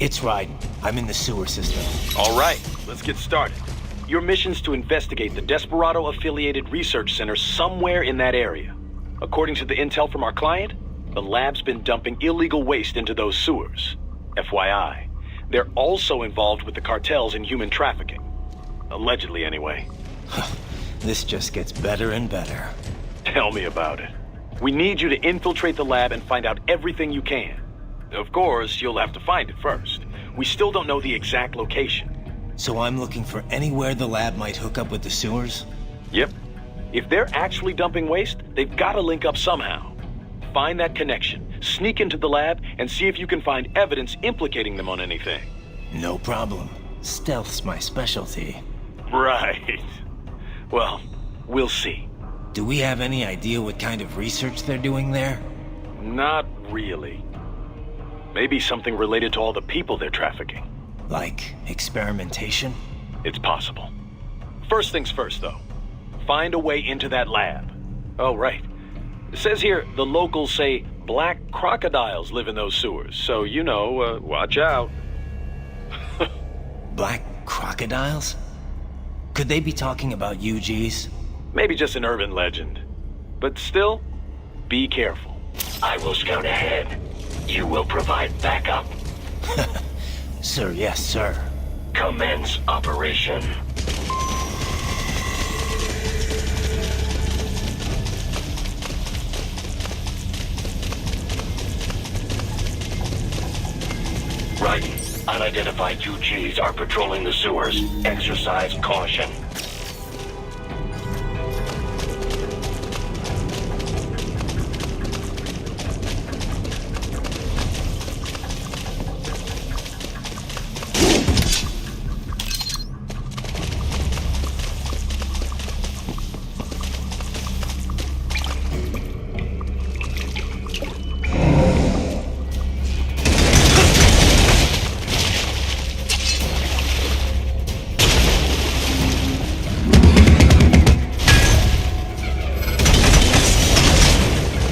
It's Raiden. I'm in the sewer system. All right, let's get started. Your mission's to investigate the Desperado-affiliated research center somewhere in that area. According to the intel from our client, the lab's been dumping illegal waste into those sewers. FYI, they're also involved with the cartels in human trafficking. Allegedly, anyway. This just gets better and better. Tell me about it. We need you to infiltrate the lab and find out everything you can. Of course, you'll have to find it first. We still don't know the exact location. So I'm looking for anywhere the lab might hook up with the sewers? Yep. If they're actually dumping waste, they've got to link up somehow. Find that connection, sneak into the lab, and see if you can find evidence implicating them on anything. No problem. Stealth's my specialty. Right. Well, we'll see. Do we have any idea what kind of research they're doing there? Not really. Maybe something related to all the people they're trafficking. Like experimentation? It's possible. First things first, though. Find a way into that lab. Oh, right. It says here the locals say black crocodiles live in those sewers, so, watch out. Black crocodiles? Could they be talking about UGs? Maybe just an urban legend. But still, be careful. I will scout ahead. You will provide backup. Sir, yes, sir. Commence operation. Right. Unidentified UGs are patrolling the sewers. Exercise caution.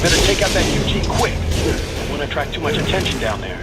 Better take out that UG quick. Don't want to attract too much attention down there.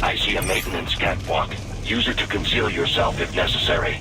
I see a maintenance catwalk. Use it to conceal yourself if necessary.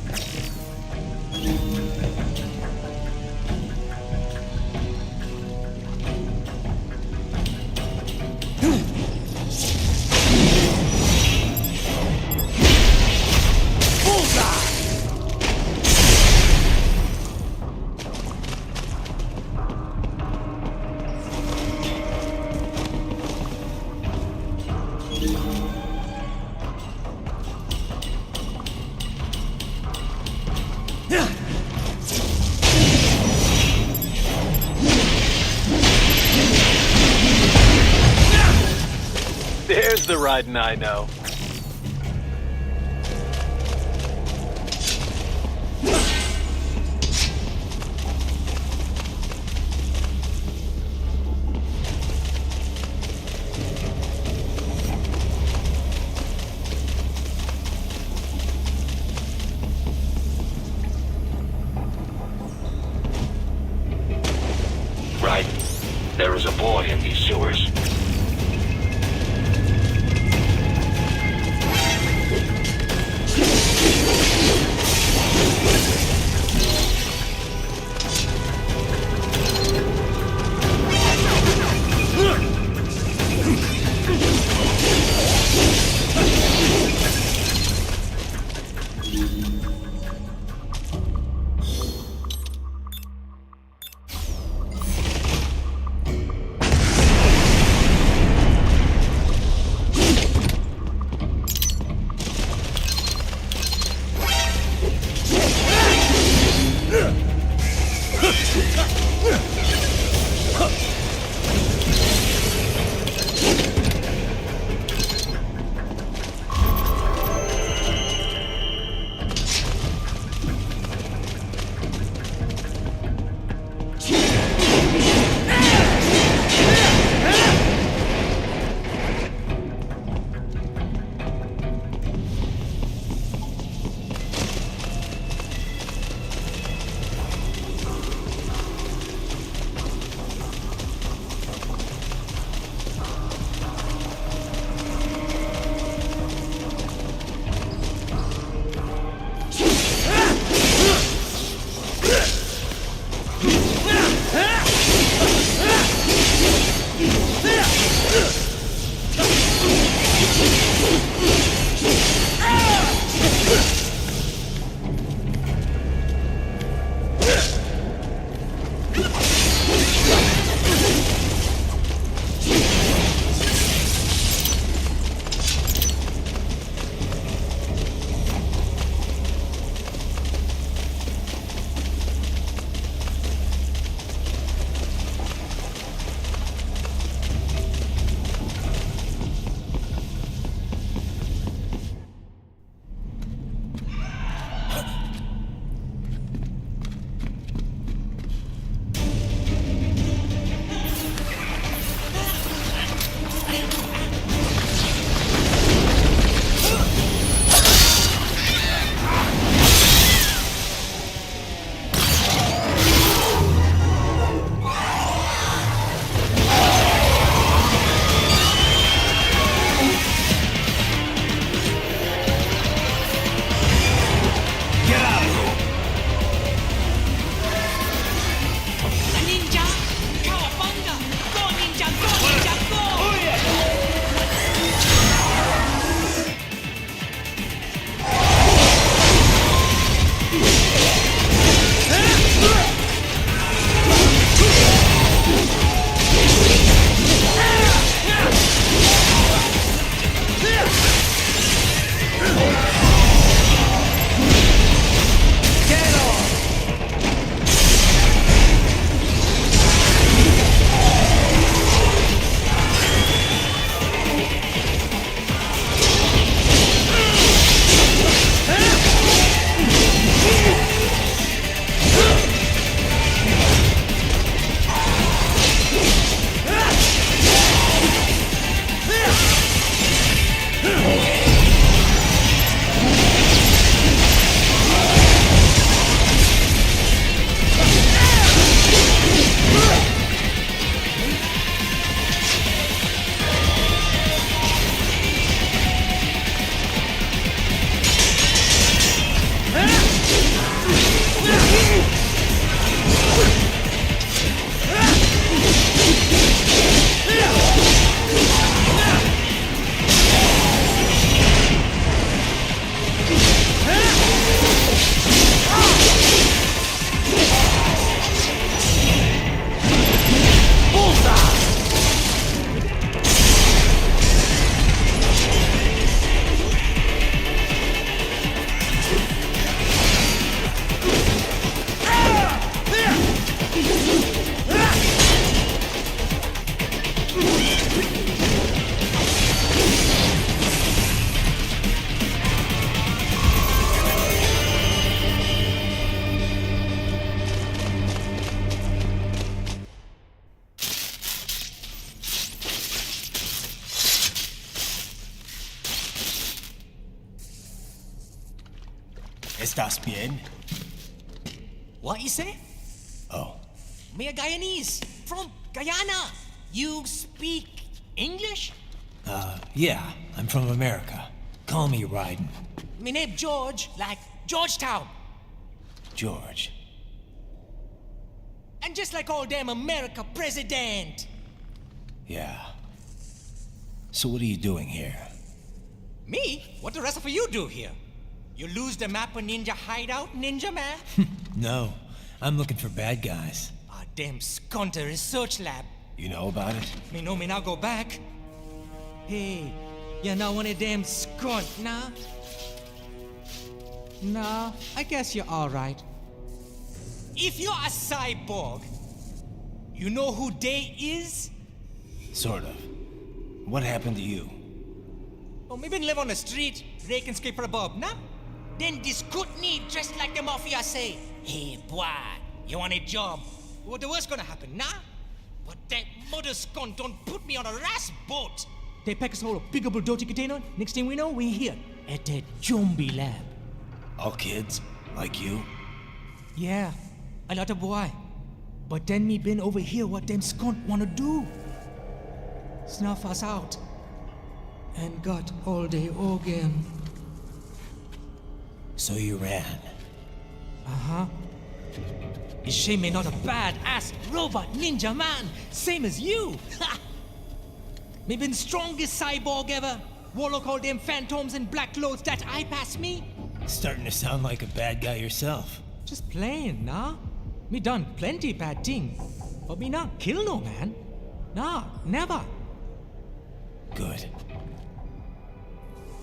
the riding I know. Right. There is a boy in these sewers. ¿Estás bien? What you say? Oh, Me a Guyanese from Guyana. You speak English? yeah, I'm from America. Call me Ryden. Me name George, like Georgetown. George. And just like all damn America president. Yeah. So what are you doing here? Me? What the rest of you do here? You lose the map of Ninja hideout, Ninja man? No, I'm looking for bad guys. Ah, damn skunter research lab. You know about it? Me know me now go back. Hey, you're not one of them skunt, nah? Nah, I guess you're alright. If you're a cyborg, you know who they is? Sort of. What happened to you? Oh, me been live on the street, rake and scrape for a bob, nah? Then this good need dressed like the mafia say, hey boy, you want a job? What the worst gonna happen, nah? But that mother scunt don't put me on a ras boat. They pack us all a big old dirty container. Next thing we know, we're here at that zombie lab. All kids? Like you? Yeah, a lot of boy. But then me been over here what them skunt wanna do. Snuff us out. And got all the organ. So you ran. Uh-huh. Is she me not a bad-ass robot ninja man, same as you? Ha! Me been strongest cyborg ever. Warlock all them phantoms in black clothes that eye pass me. Starting to sound like a bad guy yourself. Just playing, nah? Me done plenty bad thing. But me not kill no man. Nah, never. Good.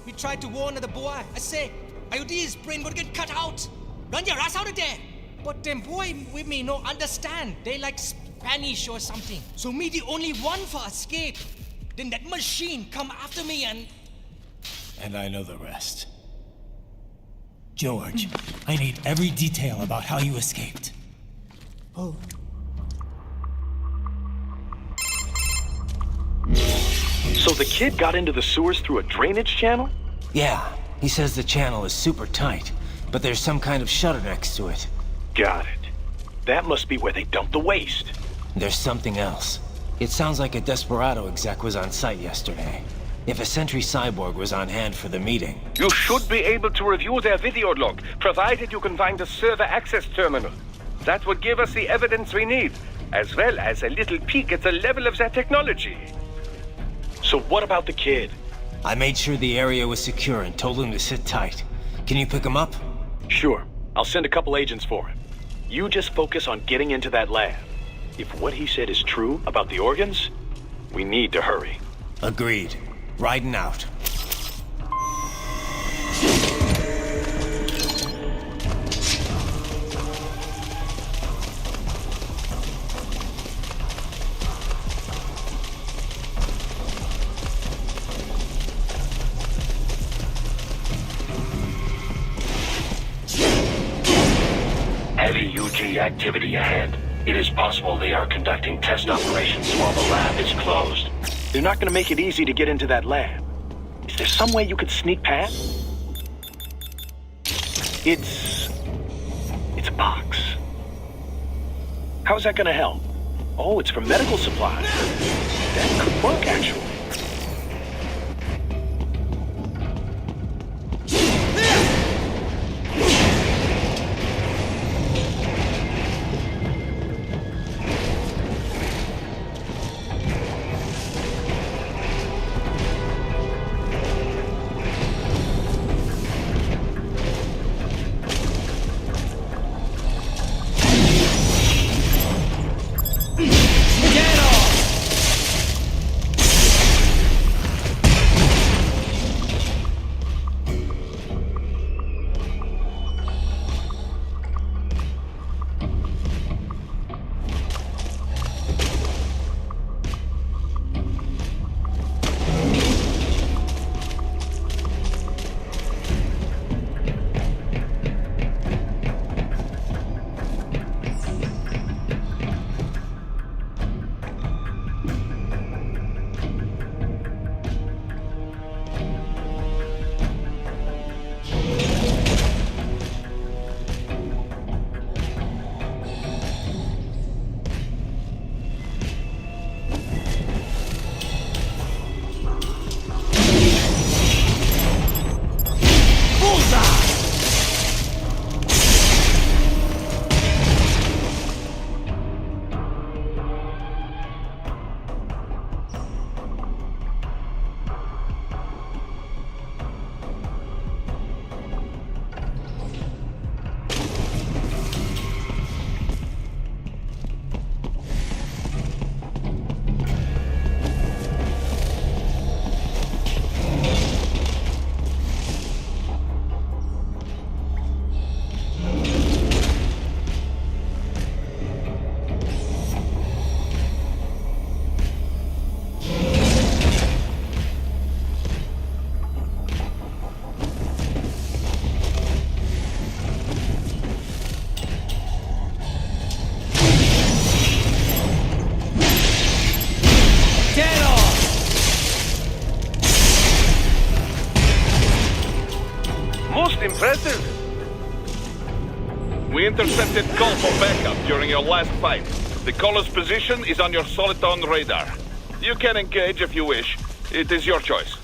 We tried to warn the boy. I say, IOD's brain would get cut out. Run your ass out of there. But them boy with me no understand. They like Spanish or something. So me the only one for escape. Then that machine come after me and... And I know the rest. George, I need every detail about how you escaped. Oh. So the kid got into the sewers through a drainage channel? Yeah, he says the channel is super tight, but there's some kind of shutter next to it. Got it. That must be where they dumped the waste. There's something else. It sounds like a Desperado exec was on site yesterday. If a Sentry Cyborg was on hand for the meeting. You should be able to review their video log, provided you can find a server access terminal. That would give us the evidence we need, as well as a little peek at the level of their technology. So what about the kid? I made sure the area was secure and told him to sit tight. Can you pick him up? Sure. I'll send a couple agents for him. You just focus on getting into that lab. If what he said is true about the organs, we need to hurry. Agreed. Riding out. Heavy UG activity ahead. It is possible they are conducting test operations while the lab is closed. They're not gonna make it easy to get into that lab. Is there some way you could sneak past? It's a box. How's that gonna help? Oh, it's for medical supplies. That could work, actually. Most impressive. We intercepted call for backup during your last fight. The caller's position is on your Soliton radar. You can engage if you wish. It is your choice.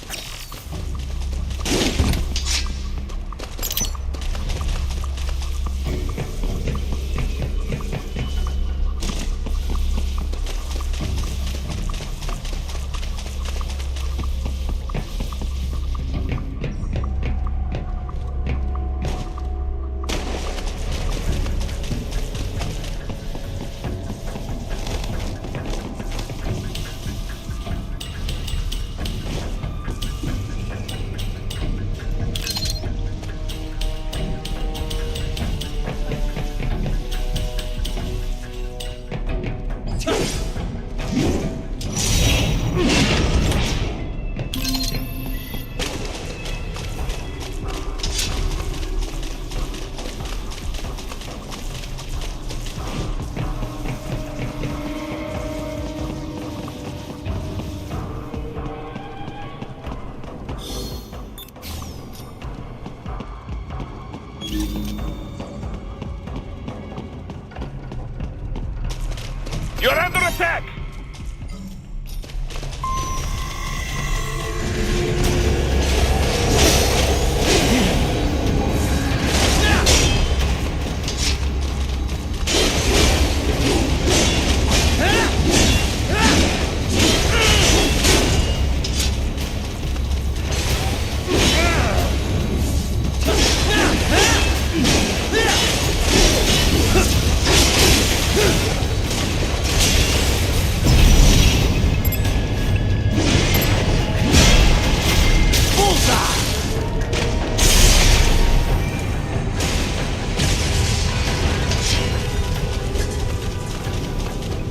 You're under attack!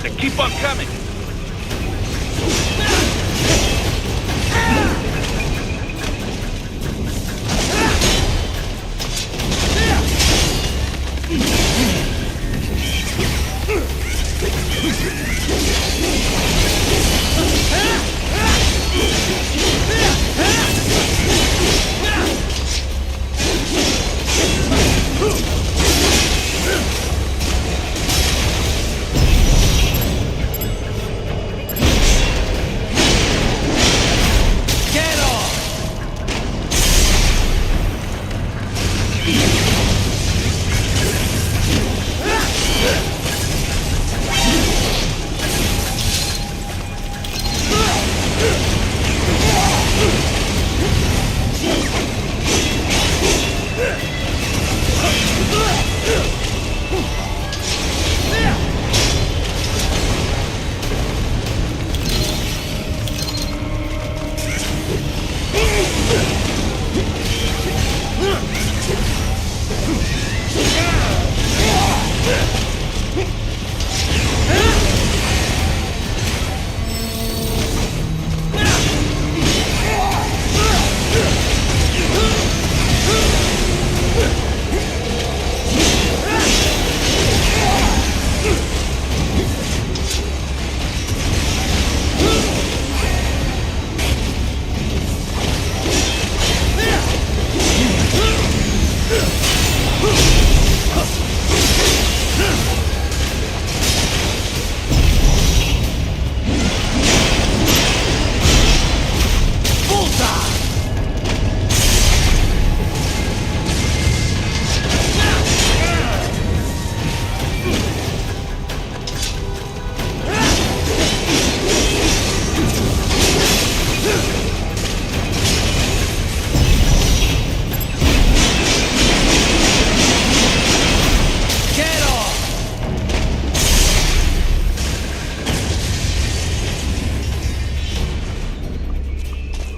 They keep on coming!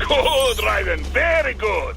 Good, Raiden. Very good.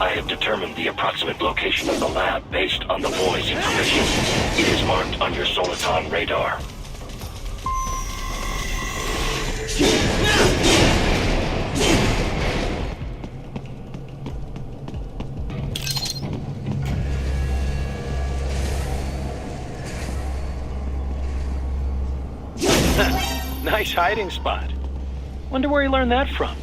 I have determined the approximate location of the lab based on the boy's information. It is marked on your Soliton radar. Nice hiding spot. Wonder where he learned that from.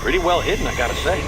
Pretty well hidden, I gotta say.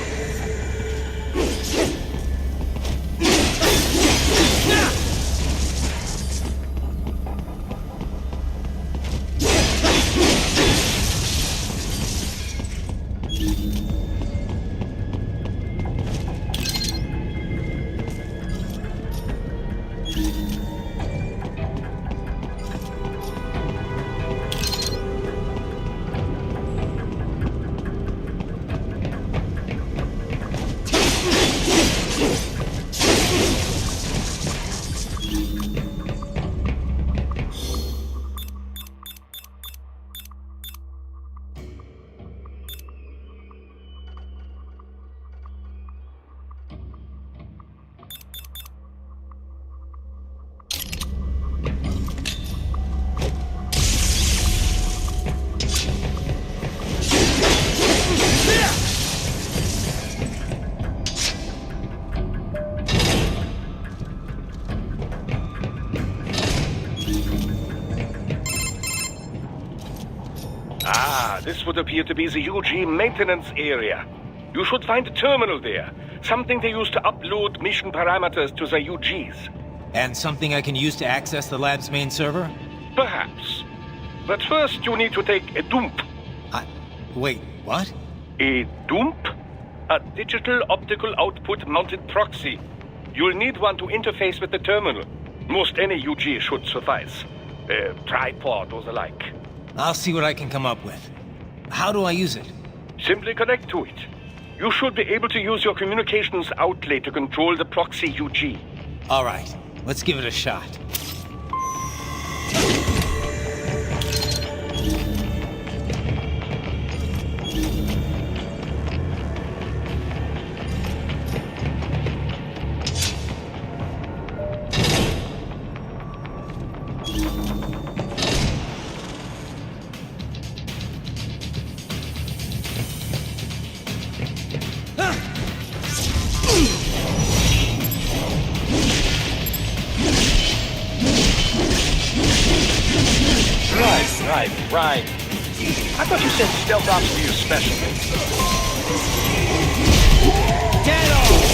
This would appear to be the UG maintenance area. You should find a terminal there. Something they use to upload mission parameters to the UGs. And something I can use to access the lab's main server? Perhaps. But first you need to take a dump. Wait, what? A dump? A digital optical output mounted proxy. You'll need one to interface with the terminal. Most any UG should suffice. A tripod or the like. I'll see what I can come up with. How do I use it? Simply connect to it. You should be able to use your communications outlay to control the proxy UG. All right, let's give it a shot. Right. I thought you said stealth ops were your specialty. Get off!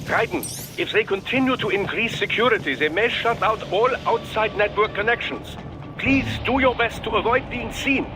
Raiden, if they continue to increase security, they may shut out all outside network connections. Please do your best to avoid being seen.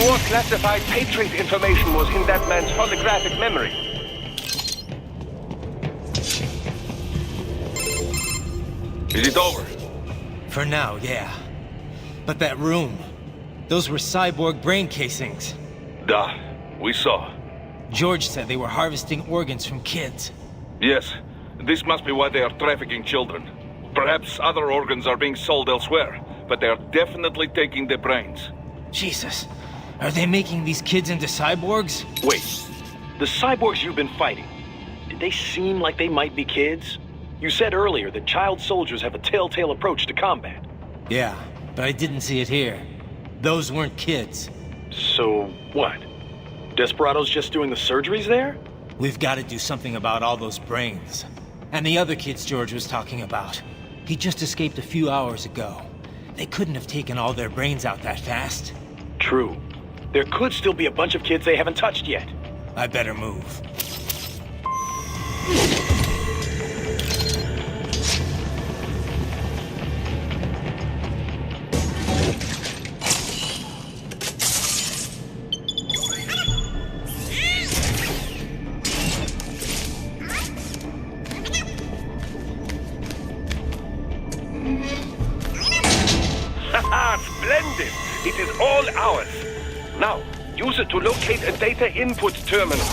More classified Patriot information was in that man's holographic memory. Is it over? For now, yeah. But that room, those were cyborg brain casings. Duh, we saw. George said they were harvesting organs from kids. Yes, this must be why they are trafficking children. Perhaps other organs are being sold elsewhere, but they are definitely taking the brains. Jesus, are they making these kids into cyborgs? Wait, the cyborgs you've been fighting, did they seem like they might be kids? You said earlier that child soldiers have a telltale approach to combat. Yeah, but I didn't see it here. Those weren't kids. So, what? Desperado's just doing the surgeries there? We've got to do something about all those brains. And the other kids George was talking about. He just escaped a few hours ago. They couldn't have taken all their brains out that fast. True. There could still be a bunch of kids they haven't touched yet. I better move. Splendid! It is all ours. Now, use it to locate a data input terminal.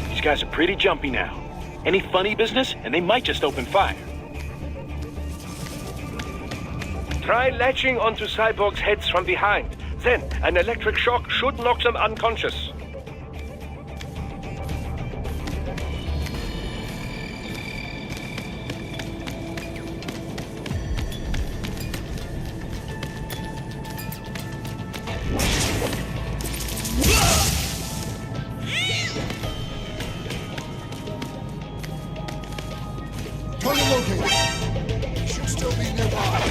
These guys are pretty jumpy now. Any funny business, and they might just open fire. Try latching onto Cyborg's heads from behind. Then, an electric shock should knock them unconscious. Target located. Should still be nearby.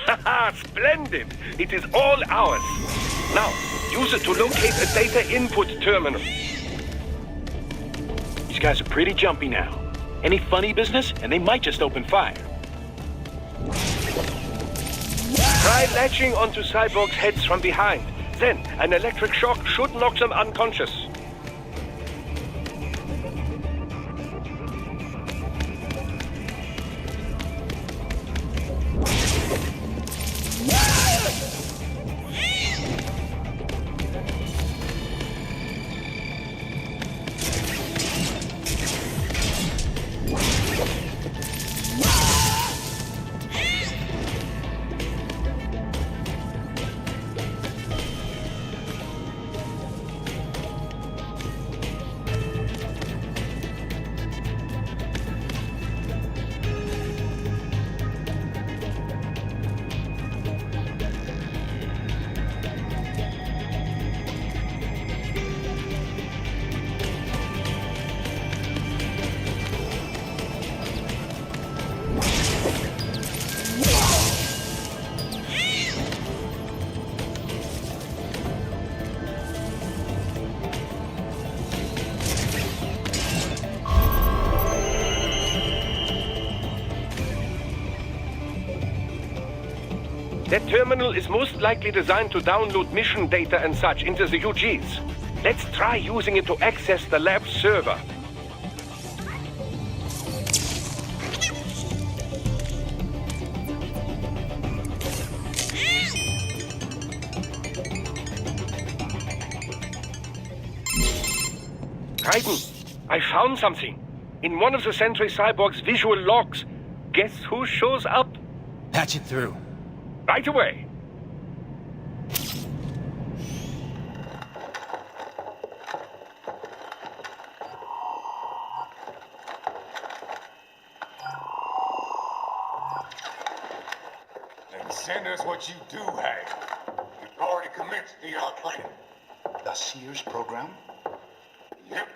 Haha, splendid! It is all ours. Now, use it to locate a data input terminal. These guys are pretty jumpy now. Any funny business, and they might just open fire. Try latching onto Cyborg's heads from behind. Then, an electric shock should knock them unconscious. That terminal is most likely designed to download mission data and such into the UGs. Let's try using it to access the lab server. Raiden, I found something. In one of the Sentry Cyborg's visual logs. Guess who shows up? Patch it through. Right away. Then send us what you do have. We've already commenced the plan. The Sears program? Yep.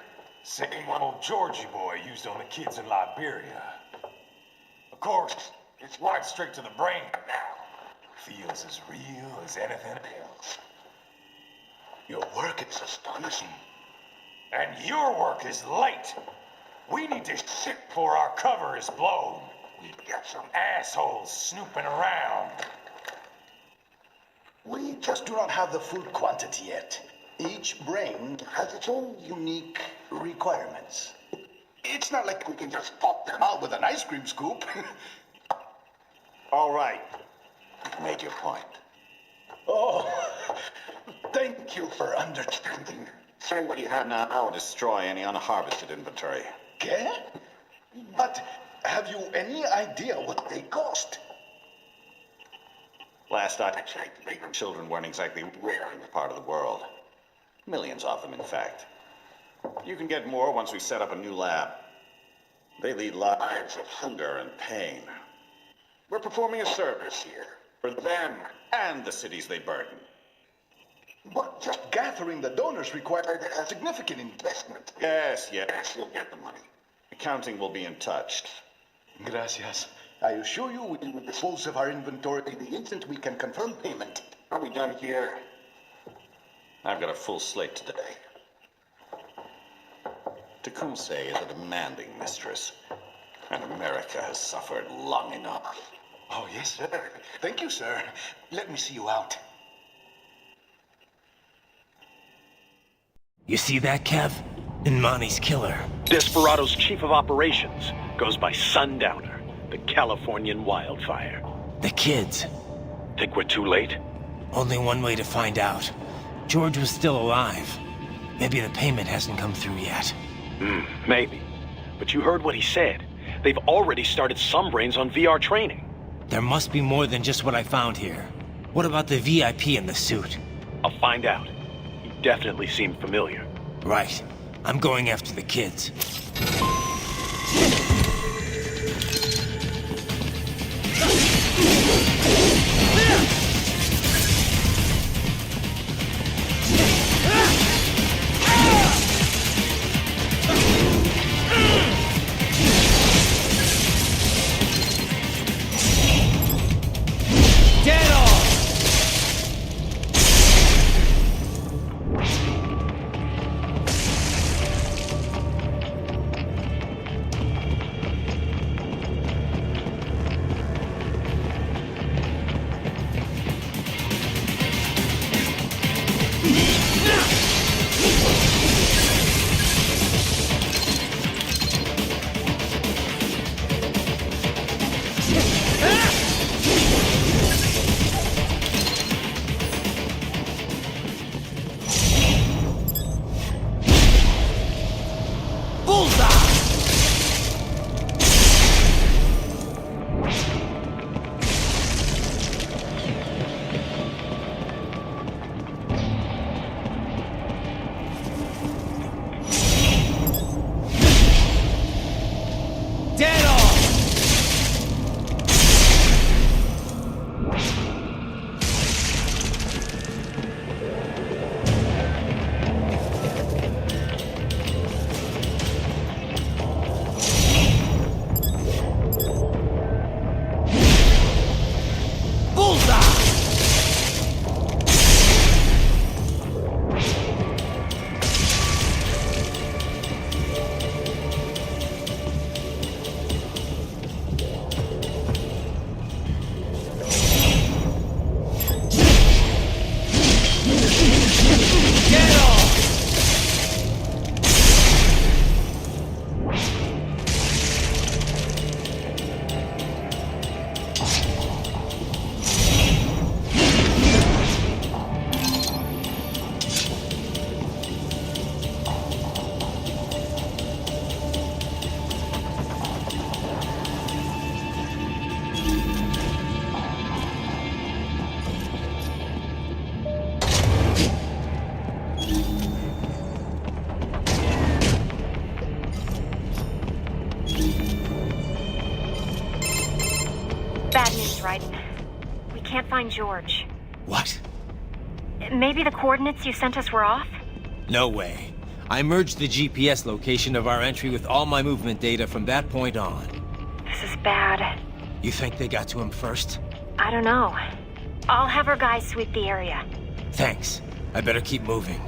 Same one old Georgie boy used on the kids in Liberia. Of course, it's right straight to the brain now. Feels as real as anything else. Your work is astonishing. And your work is late. We need to ship before our cover is blown. We've got some assholes snooping around. We just do not have the full quantity yet. Each brain has its own unique requirements. It's not like we can just pop them out with an ice cream scoop. All right. You've made your point. Oh, thank you for understanding. Send what you have now. I'll destroy any unharvested inventory. Okay? But have you any idea what they cost? Last I checked, children weren't exactly rare in this part of the world. Millions of them, in fact. You can get more once we set up a new lab. They lead lives of hunger and pain. We're performing a service here. For them and the cities they burden. But just gathering the donors required a significant investment. Yes, you'll get the money. Accounting will be in touch. Gracias. I assure you we will dispose of our inventory the instant we can confirm payment. Are we done here? I've got a full slate today. Tecumseh is a demanding mistress, and America has suffered long enough. Oh, yes, sir. Thank you, sir. Let me see you out. You see that, Kev? Imani's killer. Desperado's chief of operations goes by Sundowner, the Californian wildfire. The kids. Think we're too late? Only one way to find out. George was still alive. Maybe the payment hasn't come through yet. Maybe. But you heard what he said. They've already started some brains on VR training. There must be more than just what I found here. What about the VIP in the suit? I'll find out. He definitely seemed familiar. Right. I'm going after the kids. We can't find George. What? Maybe the coordinates you sent us were off? No way. I merged the GPS location of our entry with all my movement data from that point on. This is bad. You think they got to him first? I don't know. I'll have our guys sweep the area. Thanks. I better keep moving.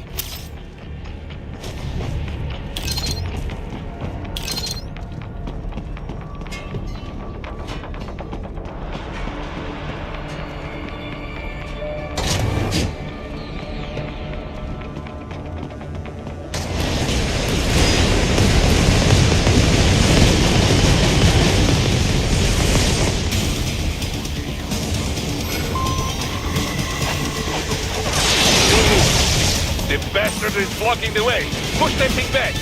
The bastard is blocking the way. Push that thing back.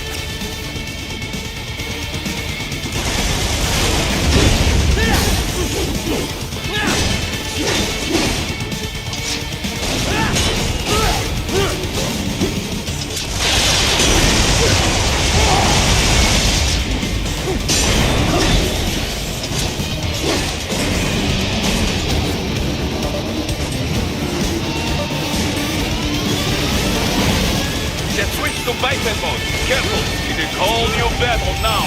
That's Switch to biped mode. Careful, it is whole new battle now.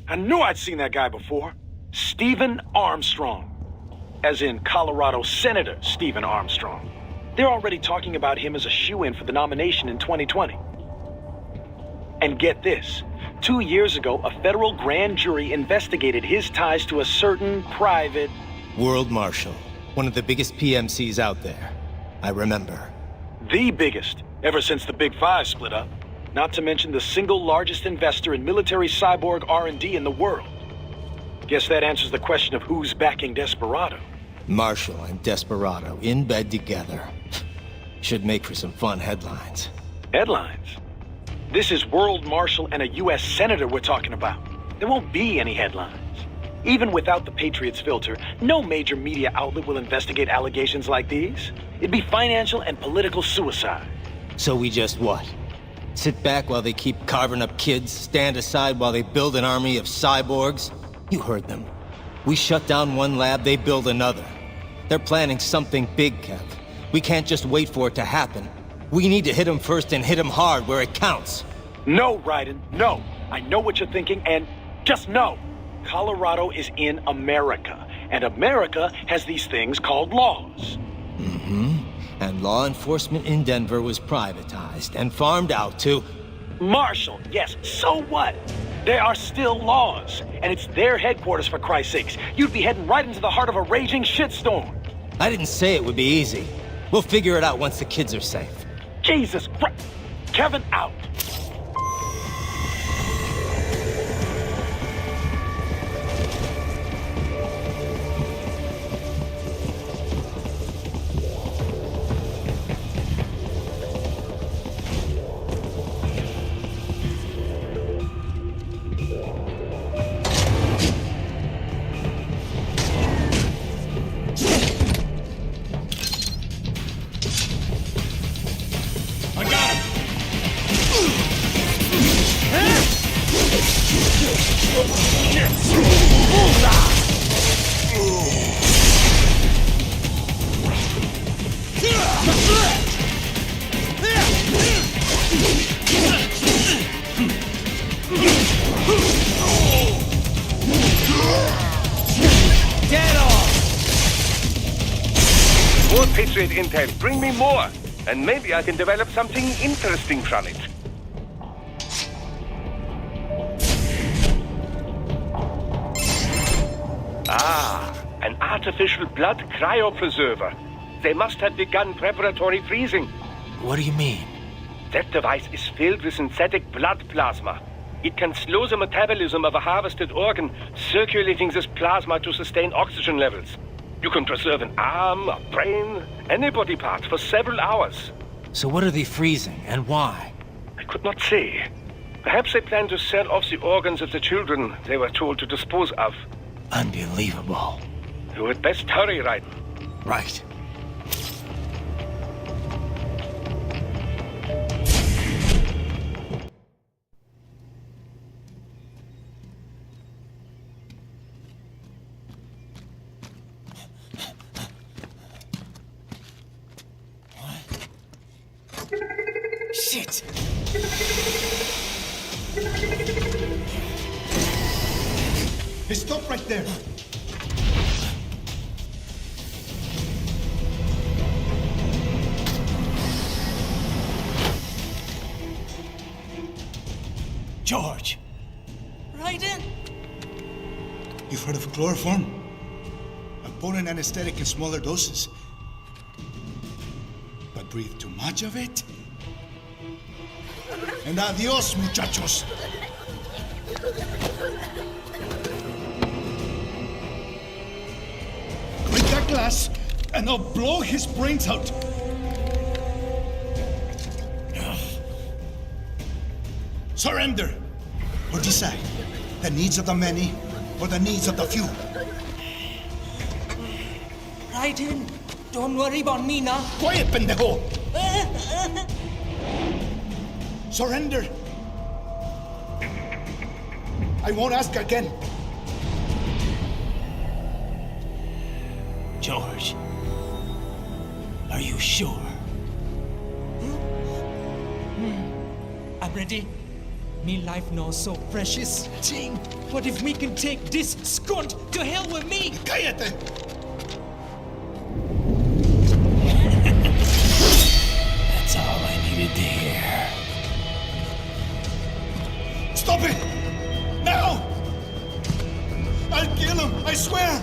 I knew I'd seen that guy before. Stephen Armstrong. As in Colorado Senator Stephen Armstrong. They're already talking about him as a shoo-in for the nomination in 2020. And get this. 2 years ago, a federal grand jury investigated his ties to a certain private... World Marshal. One of the biggest PMCs out there. I remember. The biggest, ever since the Big Five split up. Not to mention the single largest investor in military cyborg R&D in the world. Guess that answers the question of who's backing Desperado. Marshall and Desperado in bed together. Should make for some fun headlines. Headlines? This is World Marshal and a U.S. Senator we're talking about. There won't be any headlines. Even without the Patriots filter, no major media outlet will investigate allegations like these. It'd be financial and political suicide. So we just what? Sit back while they keep carving up kids, stand aside while they build an army of cyborgs? You heard them. We shut down one lab, they build another. They're planning something big, Kev. We can't just wait for it to happen. We need to hit them first and hit them hard where it counts. No, Raiden, no. I know what you're thinking, and just no. Colorado is in America, and America has these things called laws. Mm-hmm. And law enforcement in Denver was privatized and farmed out to... Marshall, yes, so what? There are still laws, and it's their headquarters, for Christ's sakes. You'd be heading right into the heart of a raging shitstorm. I didn't say it would be easy. We'll figure it out once the kids are safe. Jesus Christ! Kevin, out! More Patriot intel. Bring me more. And maybe I can develop something interesting from it. Ah, an artificial blood cryopreserver. They must have begun preparatory freezing. What do you mean? That device is filled with synthetic blood plasma. It can slow the metabolism of a harvested organ, circulating this plasma to sustain oxygen levels. You can preserve an arm, a brain, any body part for several hours. So what are they freezing, and why? I could not say. Perhaps they plan to sell off the organs of the children they were told to dispose of. Unbelievable. You had best hurry, Raiden. Right. Shit! Hey, stop right there. George! Raiden! You've heard of chloroform? A potent anesthetic in smaller doses. But breathe too much of it? And adios, muchachos! Break that glass, and I'll blow his brains out! Surrender! Or decide, the needs of the many, or the needs of the few. Raiden, don't worry about me now. Quiet, pendejo! Surrender! I won't ask again. George, are you sure? I'm ready. Me life now so precious. Jing, what if me can take this skunt to hell with me? Cállate! That's all I needed to hear. Stop it! Now! I'll kill him, I swear!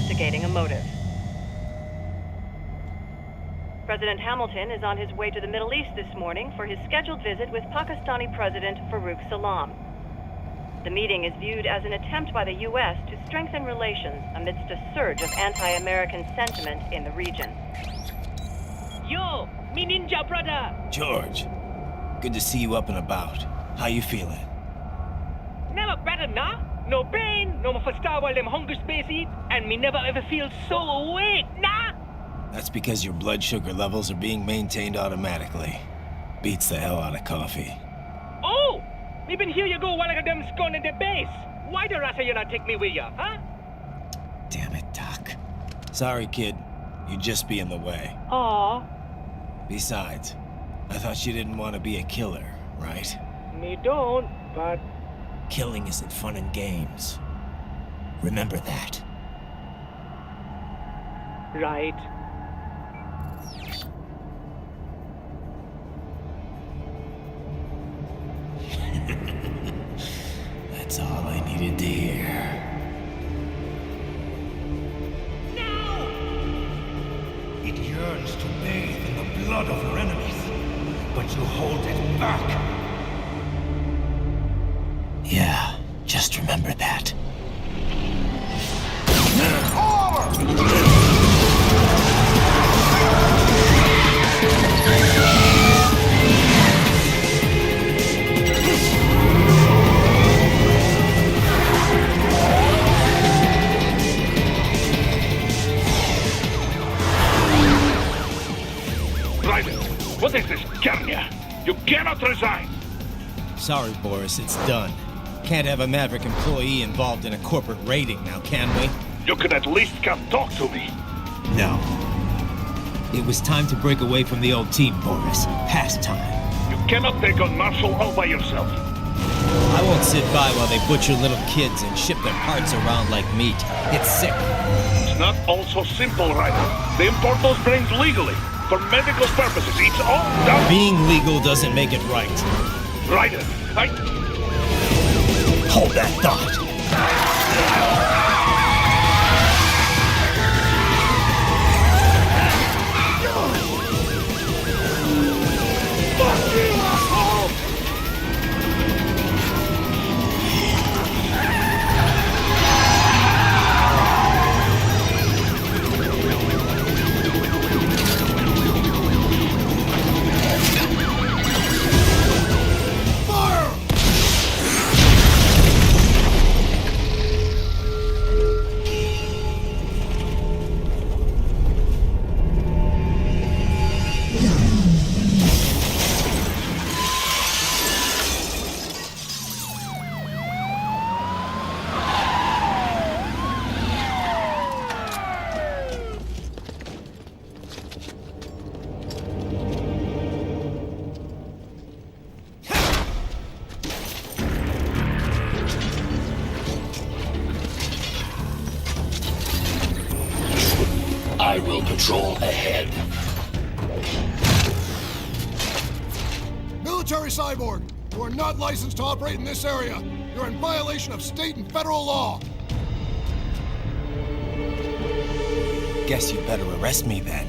investigating a motive. President Hamilton is on his way to the Middle East this morning for his scheduled visit with Pakistani President Farooq Salam. The meeting is viewed as an attempt by the U.S. to strengthen relations amidst a surge of anti-American sentiment in the region. Yo, me ninja brother! George, good to see you up and about. How you feeling? Never better, nah? No pain, no more for Star while them hunger space eat, and me never ever feel so awake, nah? That's because your blood sugar levels are being maintained automatically. Beats the hell out of coffee. Oh! Me been here you go while I got them scone in the base. Why the rasa you not take me with ya, huh? Damn it, Doc. Sorry, kid. You'd just be in the way. Aw. Besides, I thought you didn't want to be a killer, right? Me don't, but... Killing isn't fun and games. Remember that. Right. That's all I needed to hear. Now! It yearns to bathe in the blood of your enemies, but you hold it back. Yeah, just remember that. Raiden, what is this, Garnia? You cannot resign! Sorry, Boris, it's done. Can't have a Maverick employee involved in a corporate raiding now, can we? You could at least come talk to me. No. It was time to break away from the old team, Boris. Past time. You cannot take on Marshall all by yourself. I won't sit by while they butcher little kids and ship their parts around like meat. It's sick. It's not all so simple, Raiden. They import those brains legally, for medical purposes. It's all done. Being legal doesn't make it right. Raiden, Hold that thought. I will patrol ahead. Military Cyborg, you are not licensed to operate in this area. You're in violation of state and federal law. Guess you better arrest me then.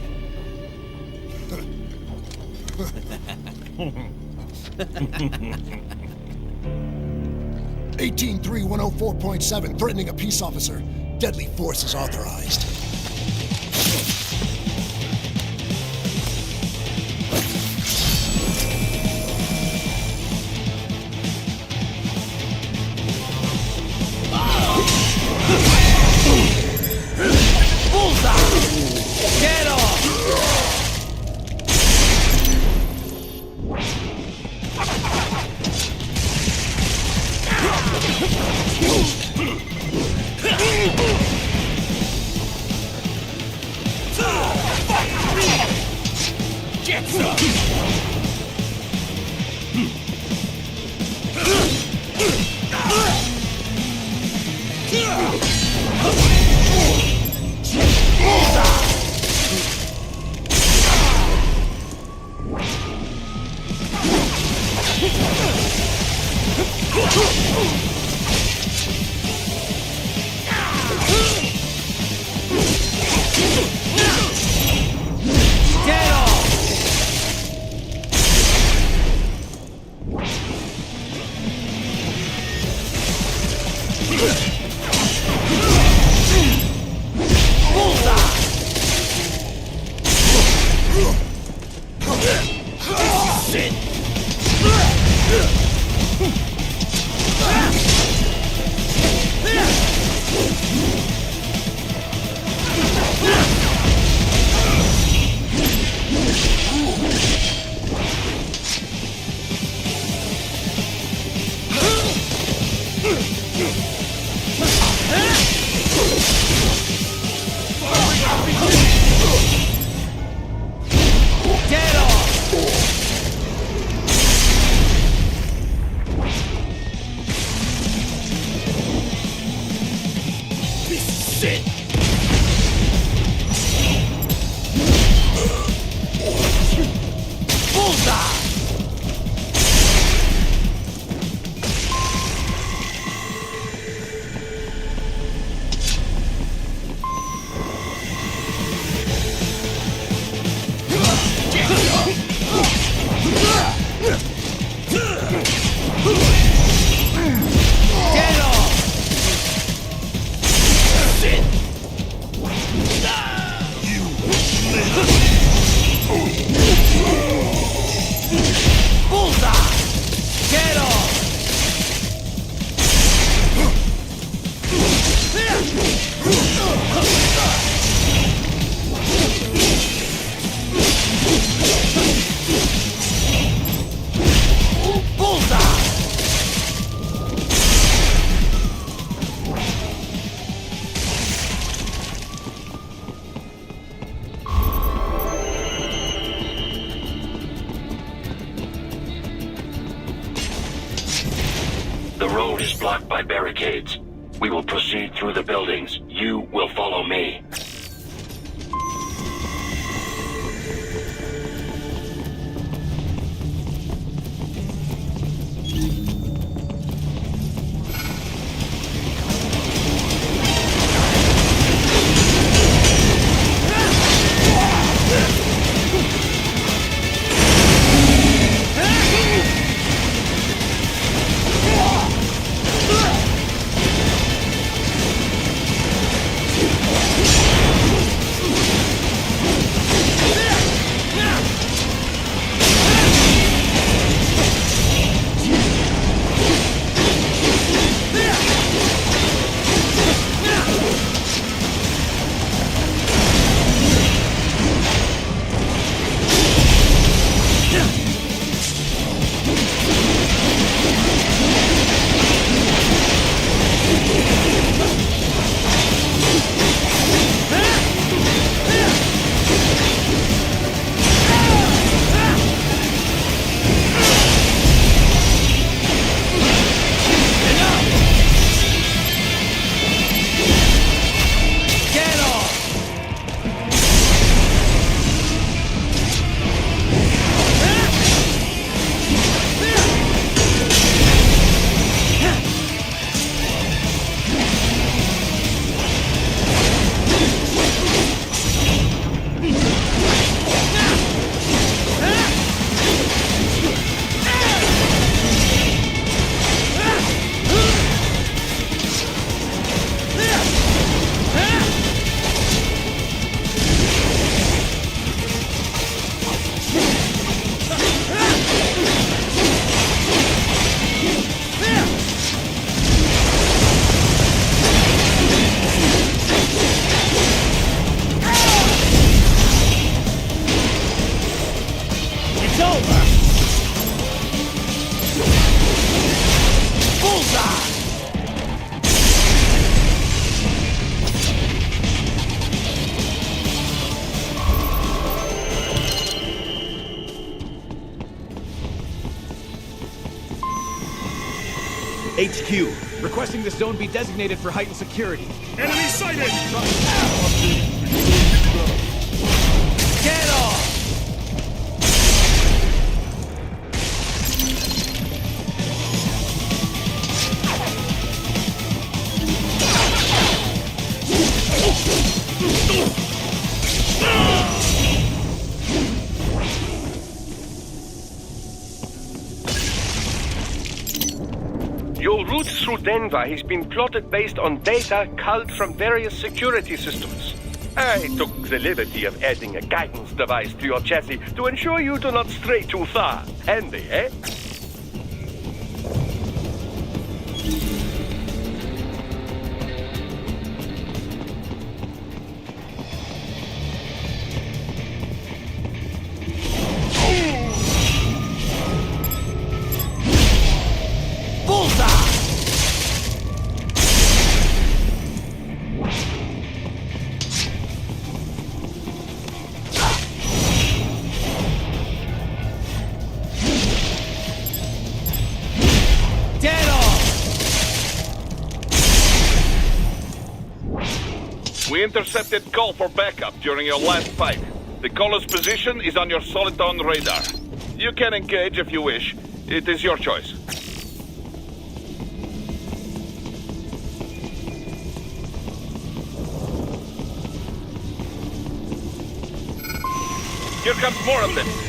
183-104.7, threatening a peace officer. Deadly force is authorized. Get off! The road is blocked by barricades. We will proceed through the buildings. You will follow me. HQ, requesting the zone be designated for heightened security. Enemy sighted! Get off! Your route through New Denver has been plotted based on data culled from various security systems. I took the liberty of adding a guidance device to your chassis to ensure you do not stray too far. Handy, eh? We intercepted call for backup during your last fight. The caller's position is on your Soliton radar. You can engage if you wish. It is your choice. Here comes more of them.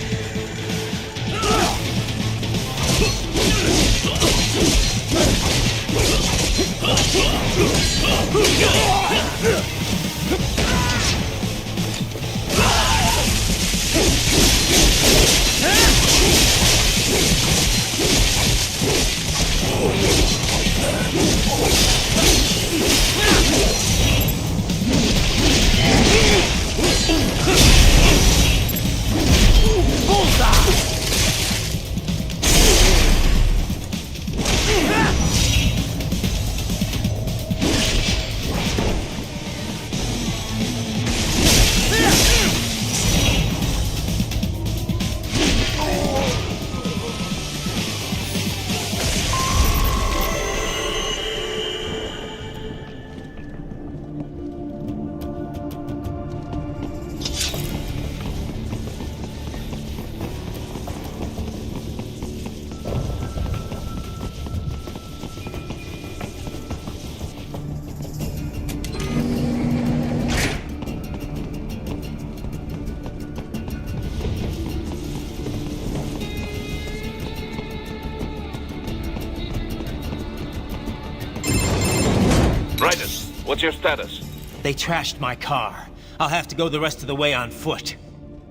What's your status? They trashed my car. I'll have to go the rest of the way on foot.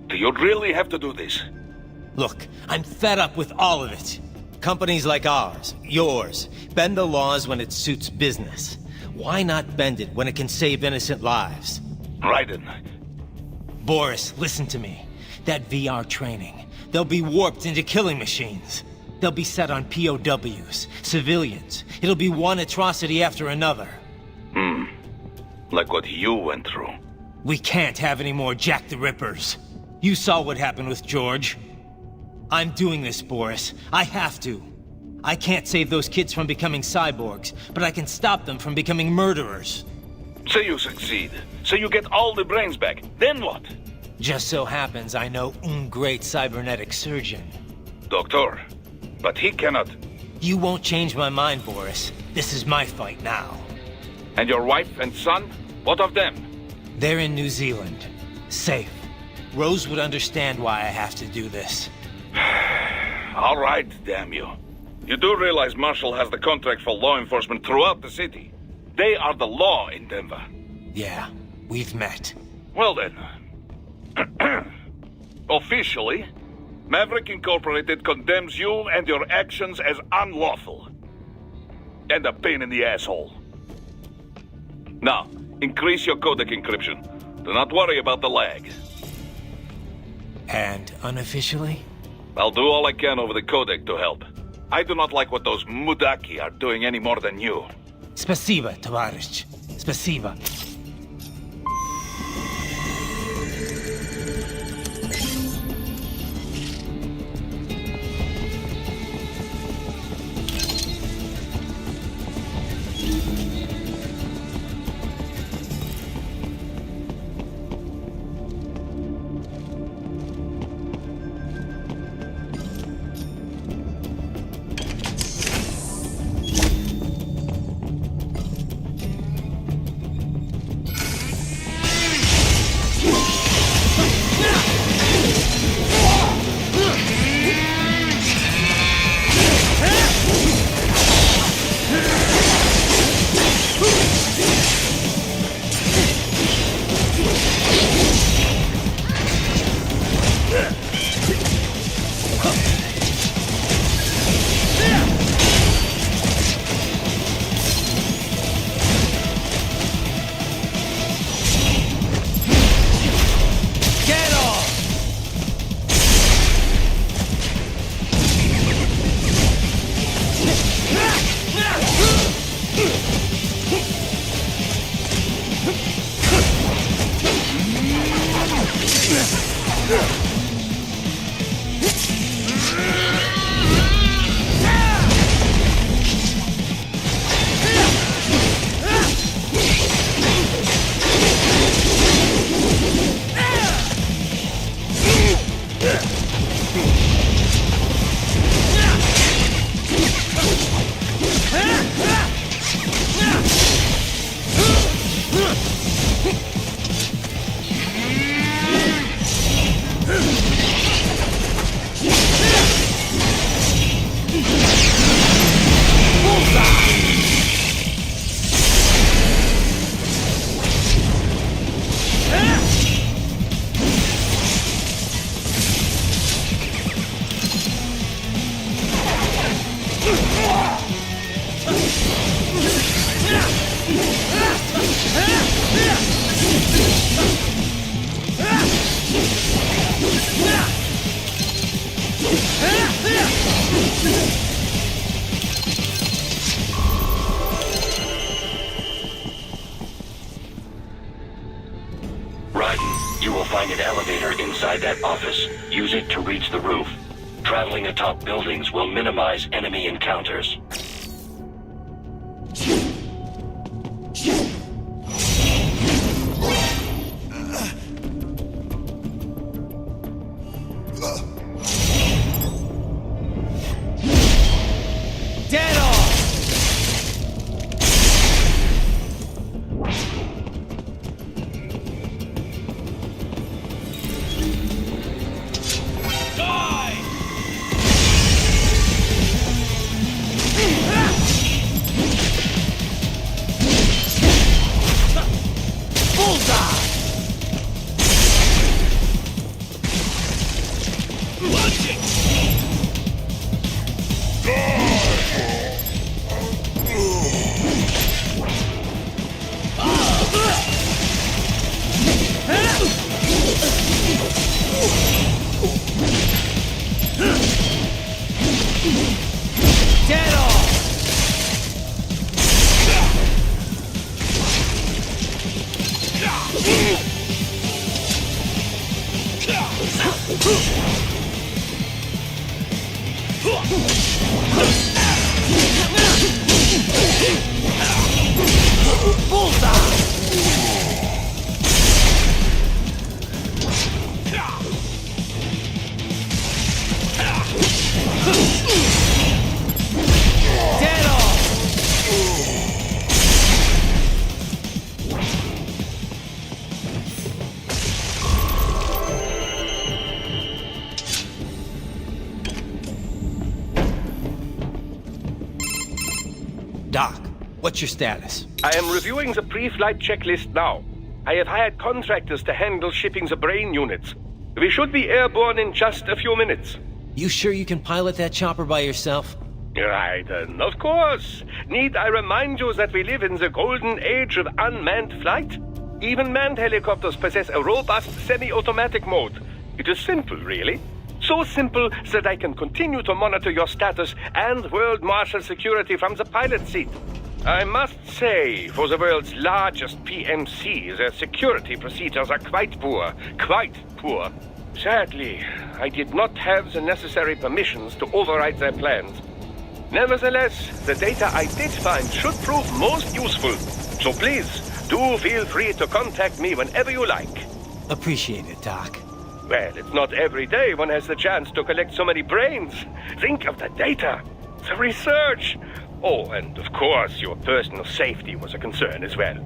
Do you really have to do this? Look, I'm fed up with all of it. Companies like ours, yours, bend the laws when it suits business. Why not bend it when it can save innocent lives? Raiden. Boris, listen to me. That VR training, they'll be warped into killing machines. They'll be set on POWs, civilians. It'll be one atrocity after another. Like what you went through. We can't have any more Jack the Rippers. You saw what happened with George. I'm doing this, Boris. I have to. I can't save those kids from becoming cyborgs, but I can stop them from becoming murderers. So you succeed. So you get all the brains back. Then what? Just so happens I know un great cybernetic surgeon. Doctor. But he cannot... You won't change my mind, Boris. This is my fight now. And your wife and son? What of them? They're in New Zealand. Safe. Rose would understand why I have to do this. All right, damn you. You do realize Marshall has the contract for law enforcement throughout the city. They are the law in Denver. Yeah, we've met. Well then. Officially, Maverick Incorporated condemns you and your actions as unlawful. And a pain in the asshole. Now, increase your codec encryption. Do not worry about the lag. And unofficially? I'll do all I can over the codec to help. I do not like what those Mudaki are doing any more than you. Spasiba, Tavarish. Spasiba. You will find an elevator inside that office. Use it to reach the roof. Traveling atop buildings will minimize enemy encounters. Dead on! Dead on! Dead on! Doc, what's your status? I am reviewing the pre-flight checklist now. I have hired contractors to handle shipping the brain units. We should be airborne in just a few minutes. You sure you can pilot that chopper by yourself? Right, of course. Need I remind you that we live in the golden age of unmanned flight? Even manned helicopters possess a robust semi-automatic mode. It is simple, really. So simple that I can continue to monitor your status and world marshal security from the pilot seat. I must say, for the world's largest PMC, their security procedures are quite poor. Quite poor. Sadly, I did not have the necessary permissions to override their plans. Nevertheless, the data I did find should prove most useful. So please, do feel free to contact me whenever you like. Appreciate it, Doc. Well, it's not every day one has the chance to collect so many brains. Think of the data, the research. Oh, and of course, your personal safety was a concern as well.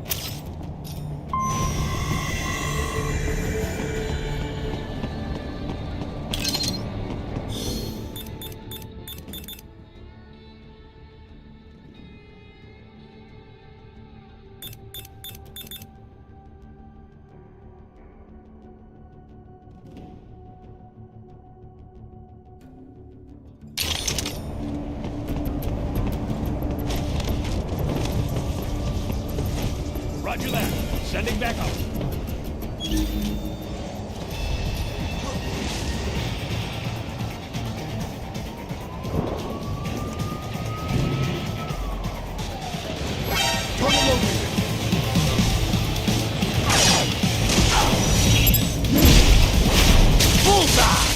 Roger that. Sending back up. Bullseye!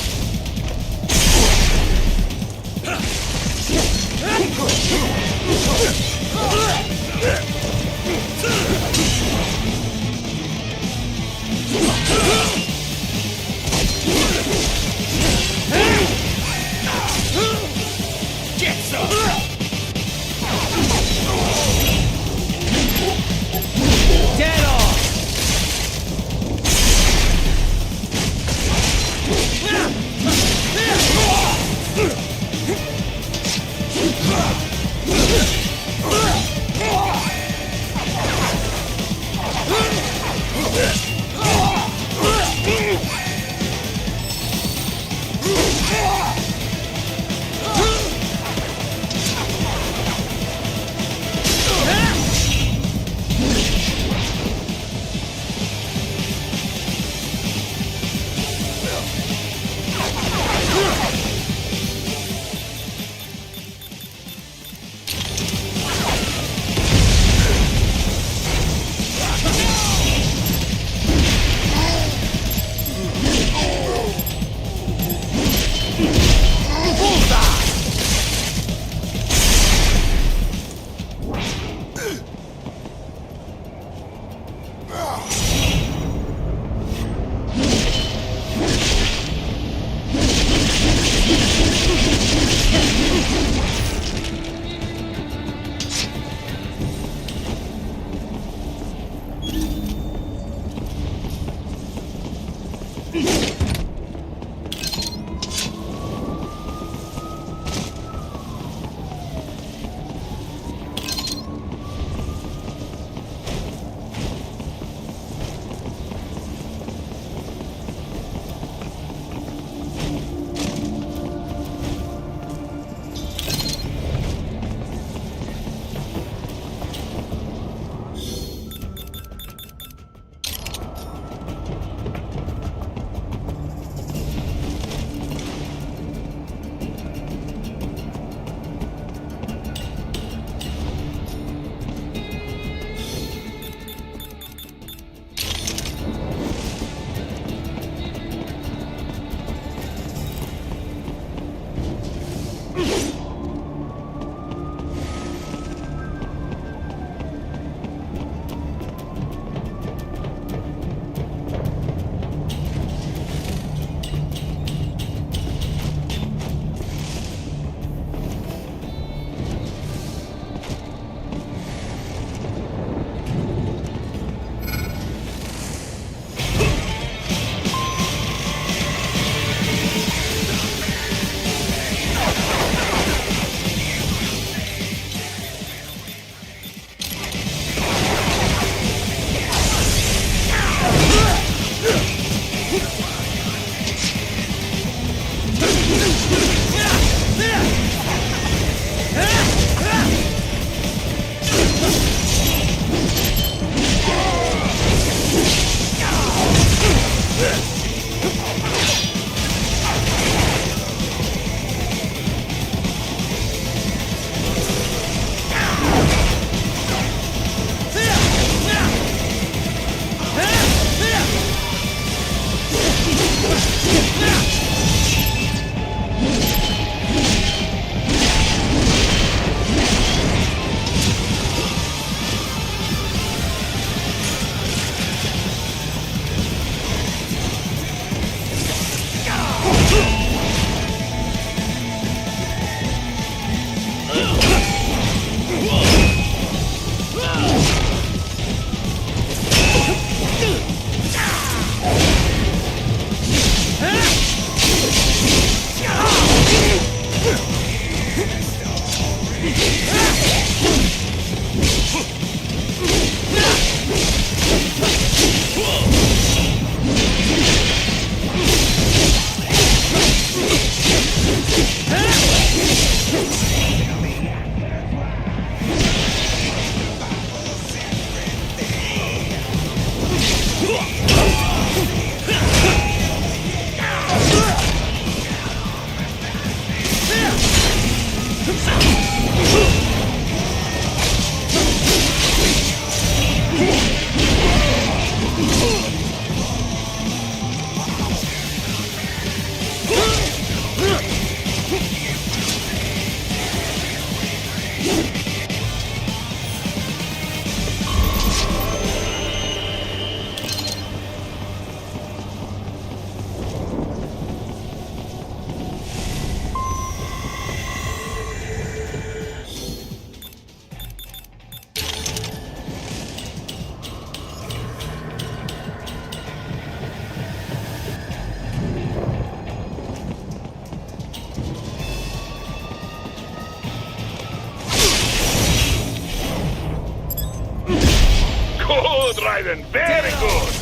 Good, Raiden. Very good.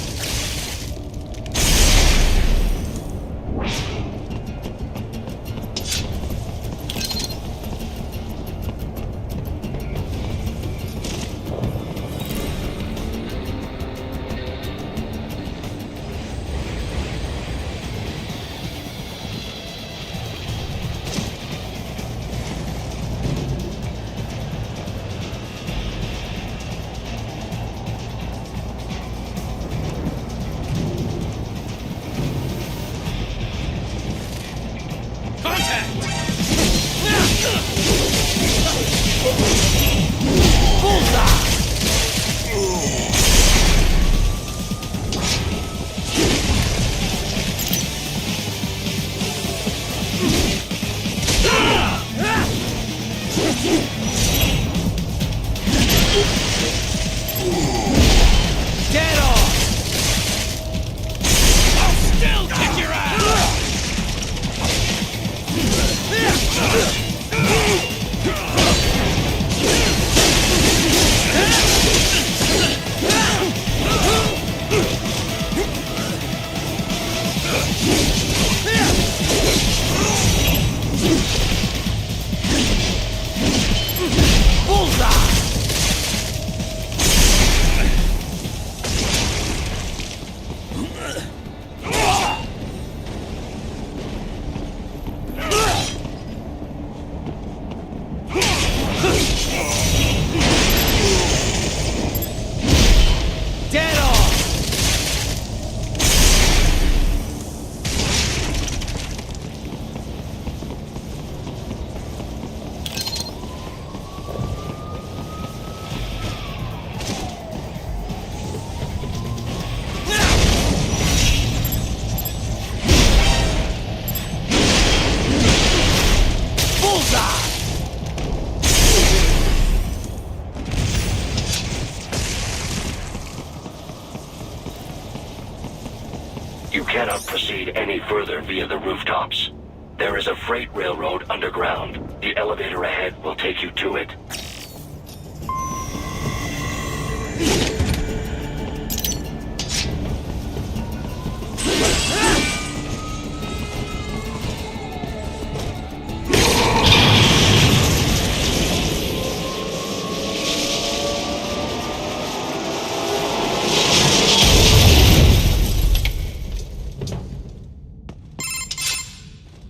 You cannot proceed any further via the rooftops. There is a freight railroad underground. The elevator ahead will take you to it.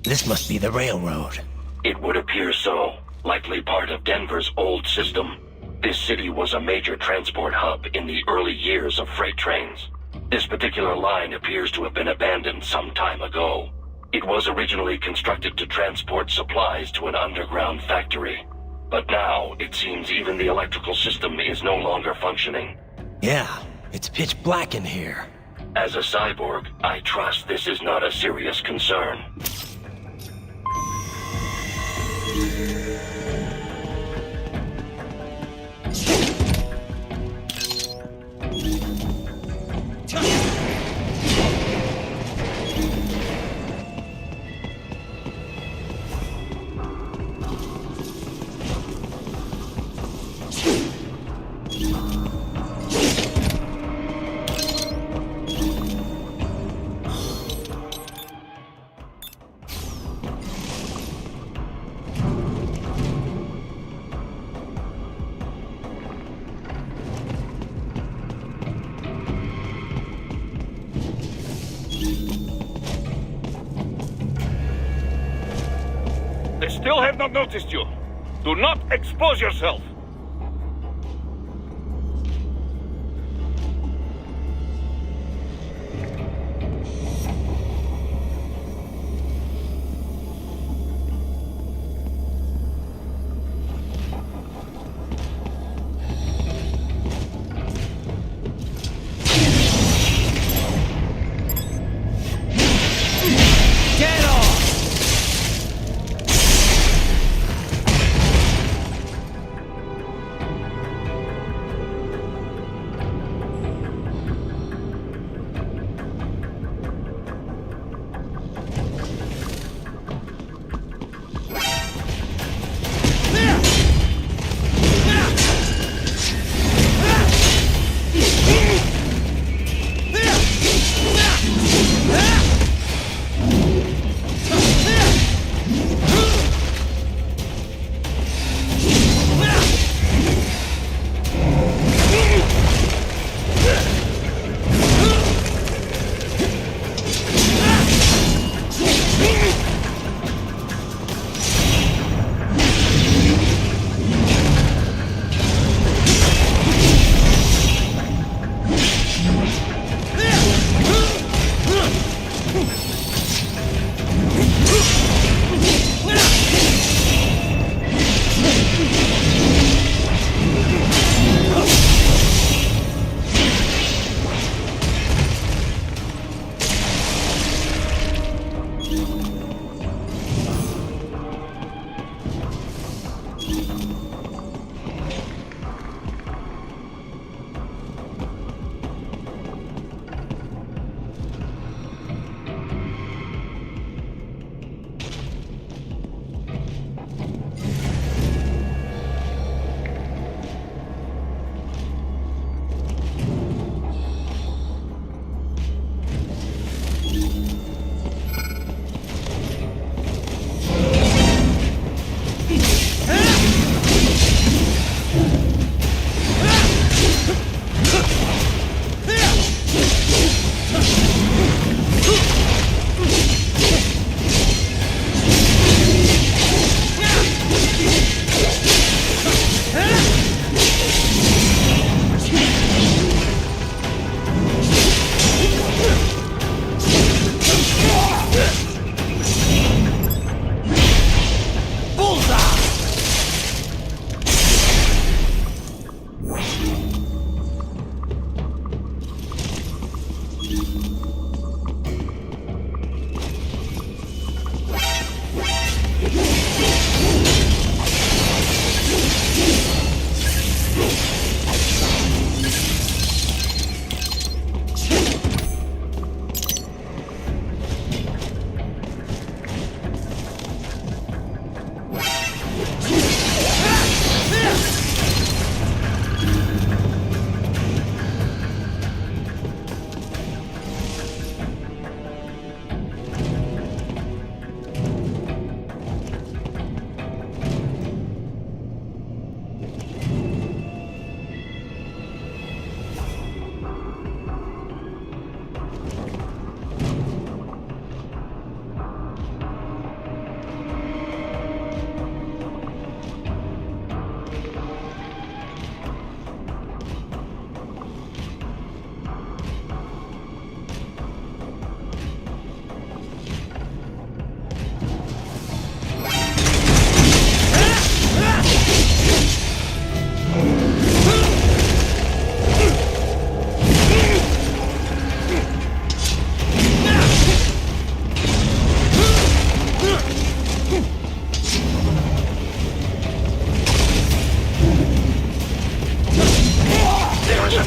This must be the railroad. It would appear so. Likely part of Denver's old system. This city was a major transport hub in the early years of freight trains. This particular line appears to have been abandoned some time ago. It was originally constructed to transport supplies to an underground factory. But now, it seems even the electrical system is no longer functioning. Yeah, it's pitch black in here. As a cyborg, I trust this is not a serious concern. They still have not noticed you. Do not expose yourself.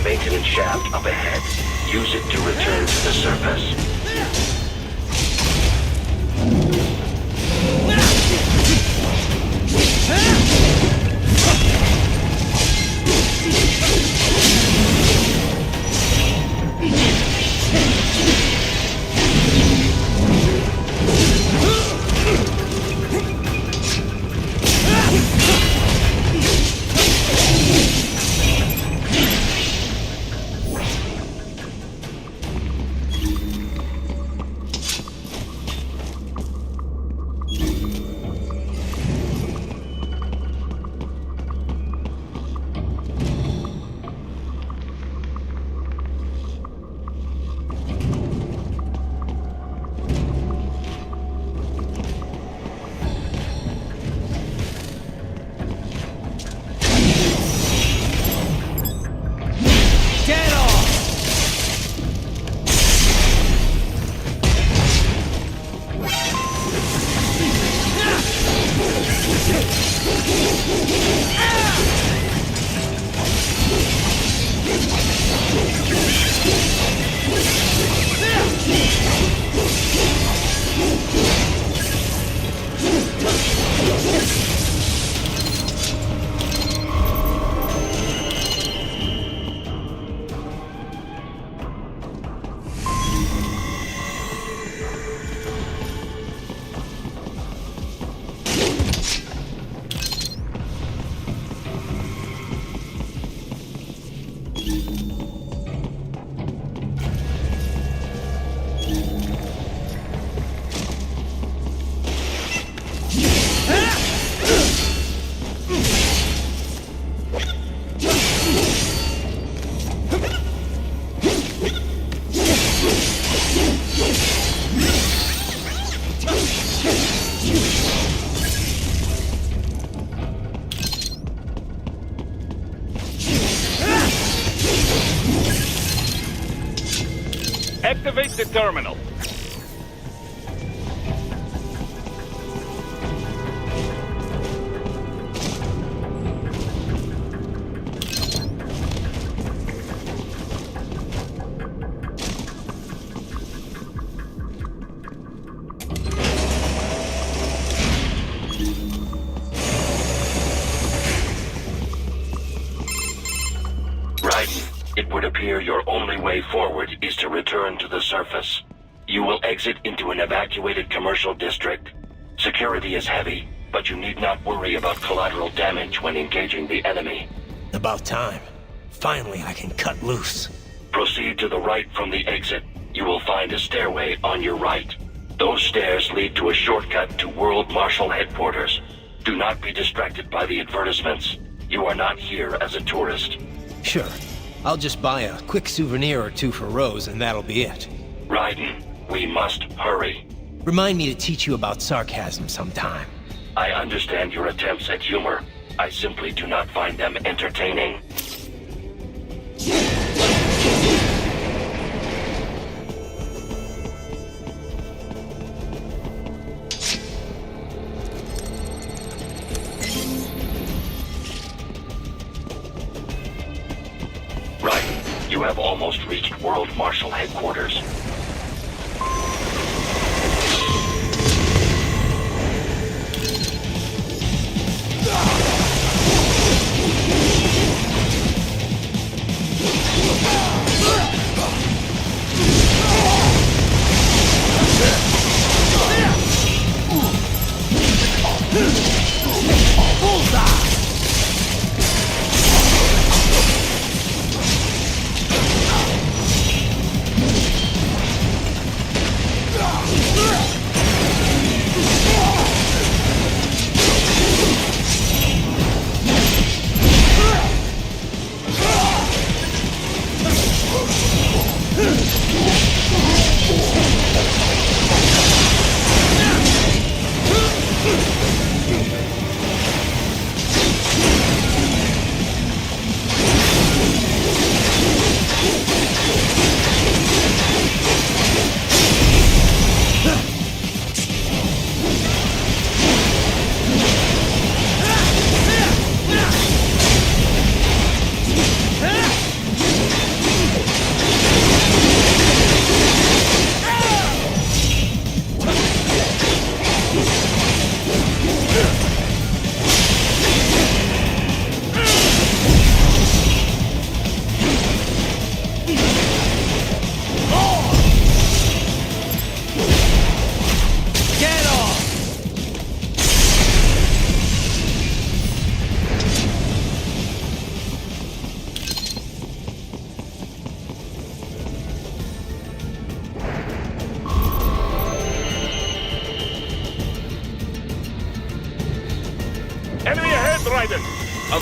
maintenance shaft up ahead. Use it to return to the surface. Activate the terminal. It would appear your only way forward is to return to the surface. You will exit into an evacuated commercial district. Security is heavy, but you need not worry about collateral damage when engaging the enemy. About time. Finally, I can cut loose. Proceed to the right from the exit. You will find a stairway on your right. Those stairs lead to a shortcut to World Marshal Headquarters. Do not be distracted by the advertisements. You are not here as a tourist. Sure. I'll just buy a quick souvenir or two for Rose, and that'll be it. Raiden, we must hurry. Remind me to teach you about sarcasm sometime. I understand your attempts at humor. I simply do not find them entertaining. Raiden, you have almost reached World Marshal Headquarters.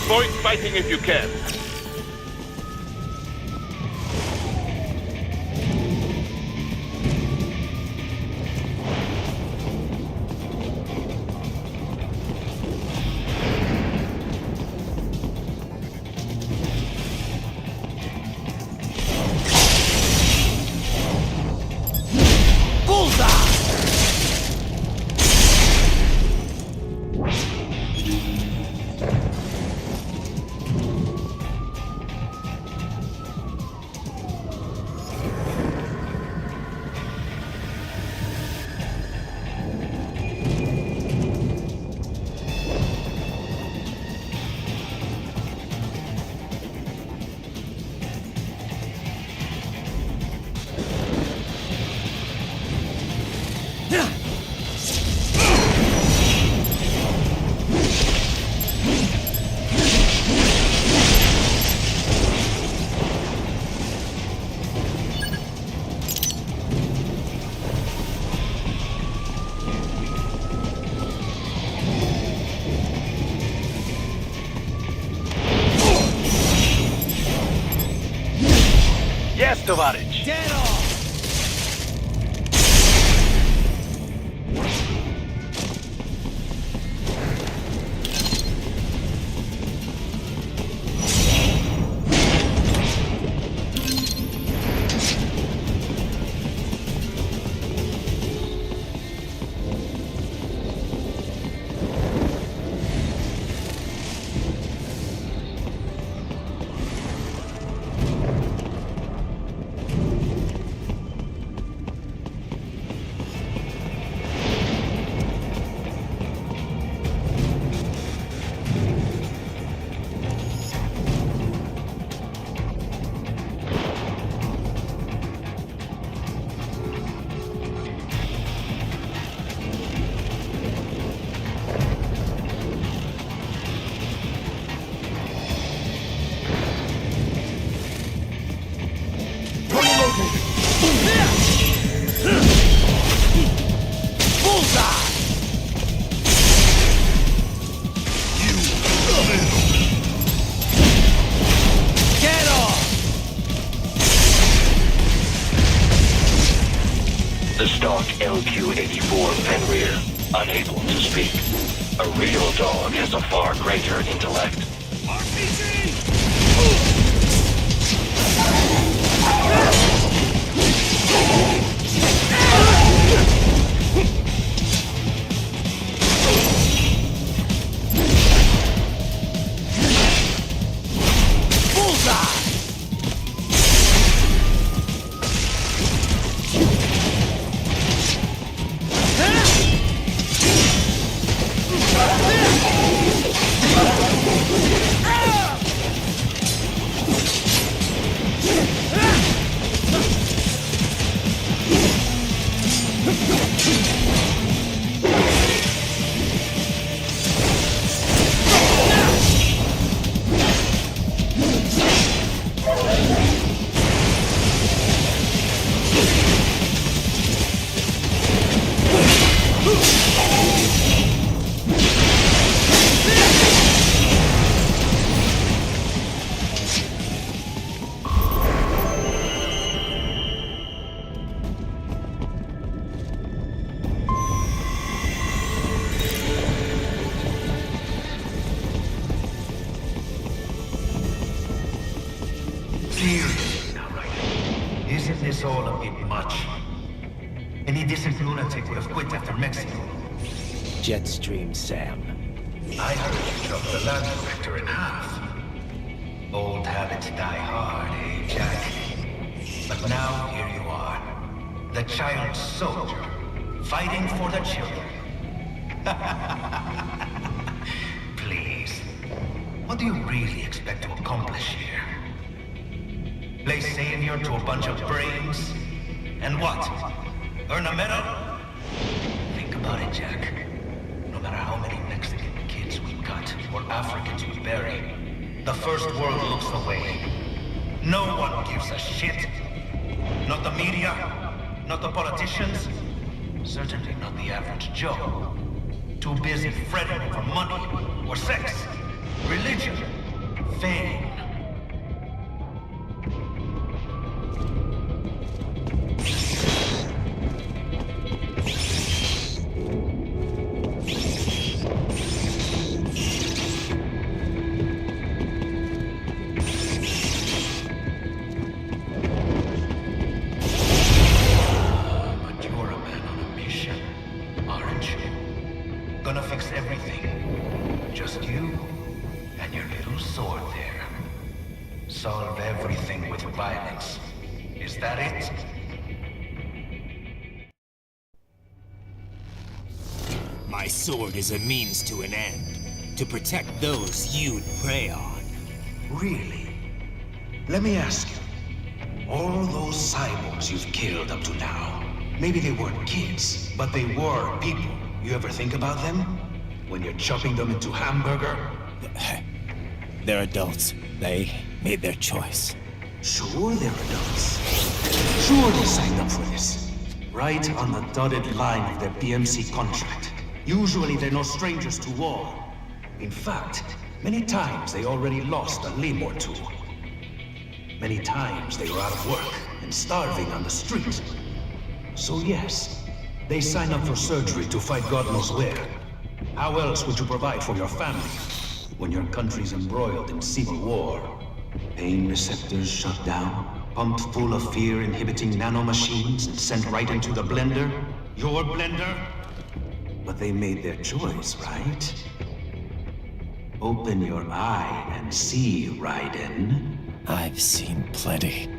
Avoid fighting if you can. Yes, Tovarich. Dead on! The stock LQ-84 Fenrir, unable to speak. A real dog has a far greater intellect. Seriously now, right? Isn't this all a bit much? Any decent lunatic would have quit after Mexico. Jetstream, Sam. I heard you chopped the land director in half. Old habits die hard, eh, Jack? But now here you are. The child soldier, fighting for the children. Please. What do you really expect to accomplish here? Play savior to a bunch of brains? And what? Earn a medal? Think about it, Jack. No matter how many Mexican kids we cut, or Africans we bury, the first world looks away. No one gives a shit. Not the media, not the politicians, certainly not the average Joe. Too busy fretting over money, or sex, religion, fame. But you're a man on a mission, aren't you? Gonna fix everything. Just you and your little sword there. Solve everything with violence. Is that it? My sword is a means to an end. To protect those you'd prey on. Really? Let me ask you. All those cyborgs you've killed up to now, maybe they weren't kids, but they were people. You ever think about them? When you're chopping them into hamburger? They're adults. They made their choice. Sure they're adults. Sure they signed up for this. Right on the dotted line of their BMC contract. Usually they're no strangers to war. In fact, many times they already lost a limb or two. Many times they were out of work and starving on the street. So yes, they sign up for surgery to fight God knows where. How else would you provide for your family when your country's embroiled in civil war? Pain receptors shut down, pumped full of fear-inhibiting nanomachines and sent right into the blender? Your blender? But they made their choice, right? Open your eye and see, Raiden. I've seen plenty.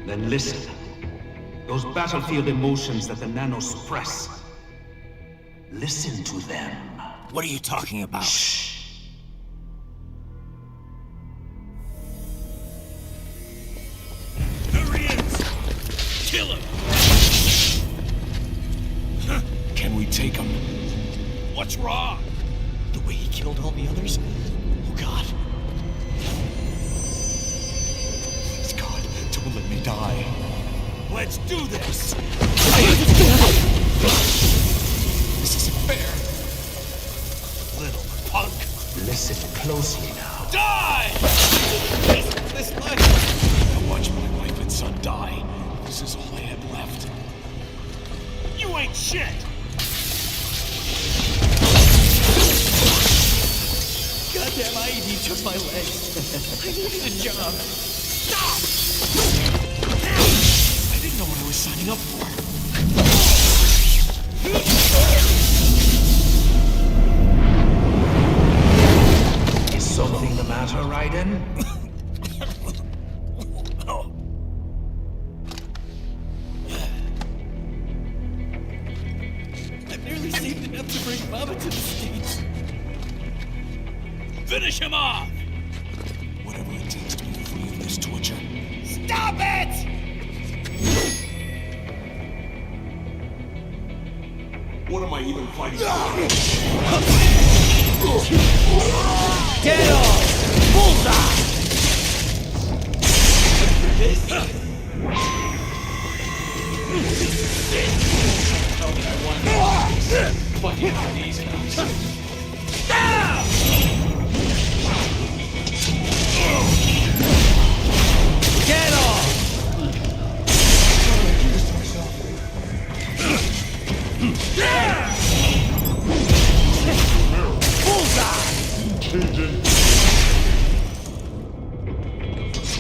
Then listen. Those battlefield emotions that the nanos suppress. Listen to them. What are you talking about? Shh. There he is! Kill him! Can we take him? What's wrong? The way he killed all the others? Oh, God. Please, God, don't let me die. Let's do this! This isn't fair. Little punk. Listen closely now. Die! This life. I watched my wife and son die. This is all I had left. You ain't shit! Goddamn IED took my legs. I needed a job. Stop! I didn't know what I was signing up for. Is something the matter, Raiden? I barely saved enough to bring Mama to the States. Finish him off! Whatever it takes to be free of this torture. Stop it! What am I even fighting for? Get off! Bullseye! Fighting for these guys. Get off! Bullseye!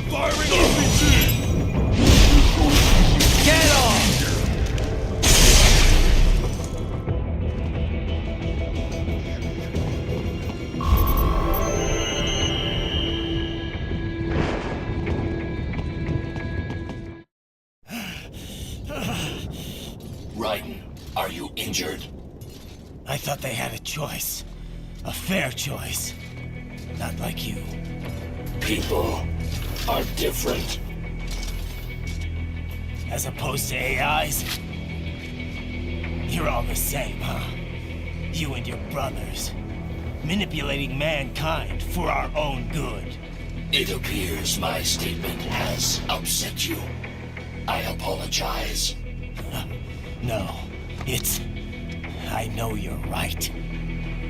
Firing RPG! Get off! Raiden, are you injured? I thought they had a choice. A fair choice. Not like you. People are different. As opposed to AIs? You're all the same, huh? You and your brothers. Manipulating mankind for our own good. It appears my statement has upset you. I apologize. No, it's... I know you're right.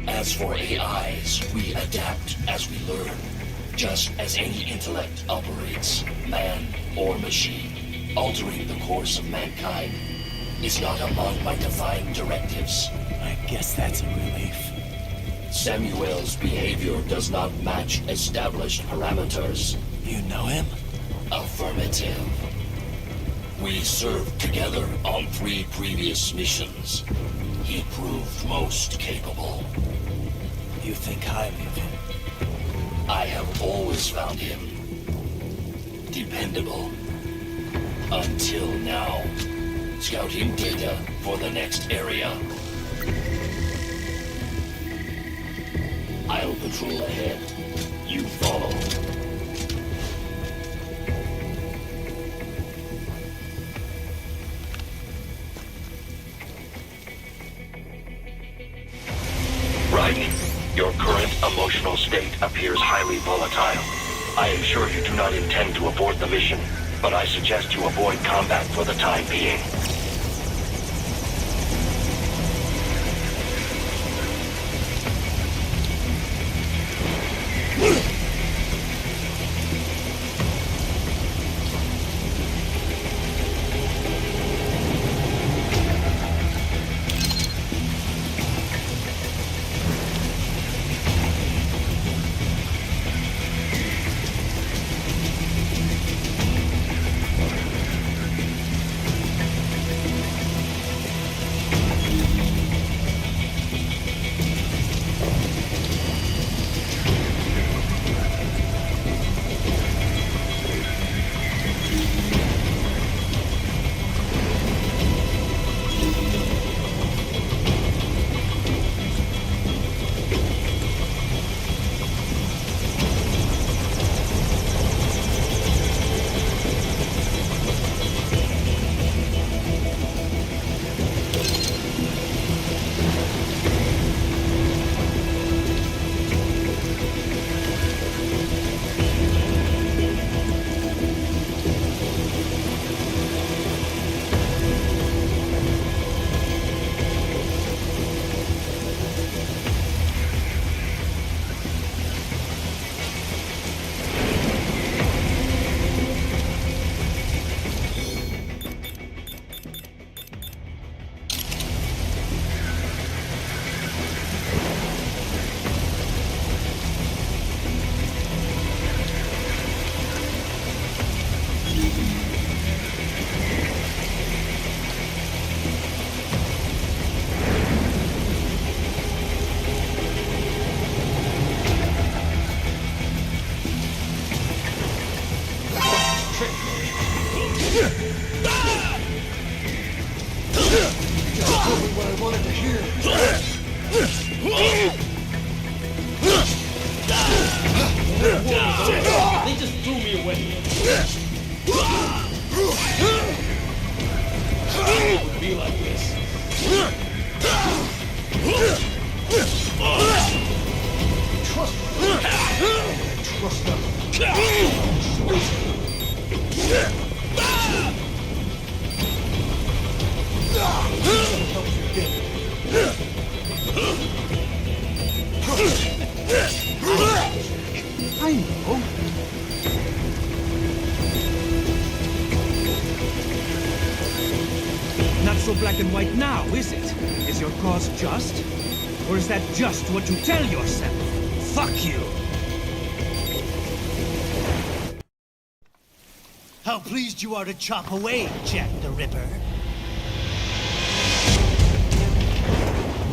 As for AIs, we adapt as we learn. Just as any intellect operates, man or machine, altering the course of mankind is not among my divine directives. I guess that's a relief. Samuel's behavior does not match established parameters. You know him? Affirmative. We served together on 3 previous missions. He proved most capable. You think highly of him? I have always found him dependable. Until now. Scouting data for the next area. I'll patrol ahead. You follow. Right. Your current emotional state appears highly volatile. I am sure you do not intend to abort the mission, but I suggest you avoid combat for the time being. They just threw me away. It would be like this. Trust them. I know. Not so black and white now, is it? Is your cause just? Or is that just what you tell yourself? Fuck you! How pleased you are to chop away, Jack the Ripper.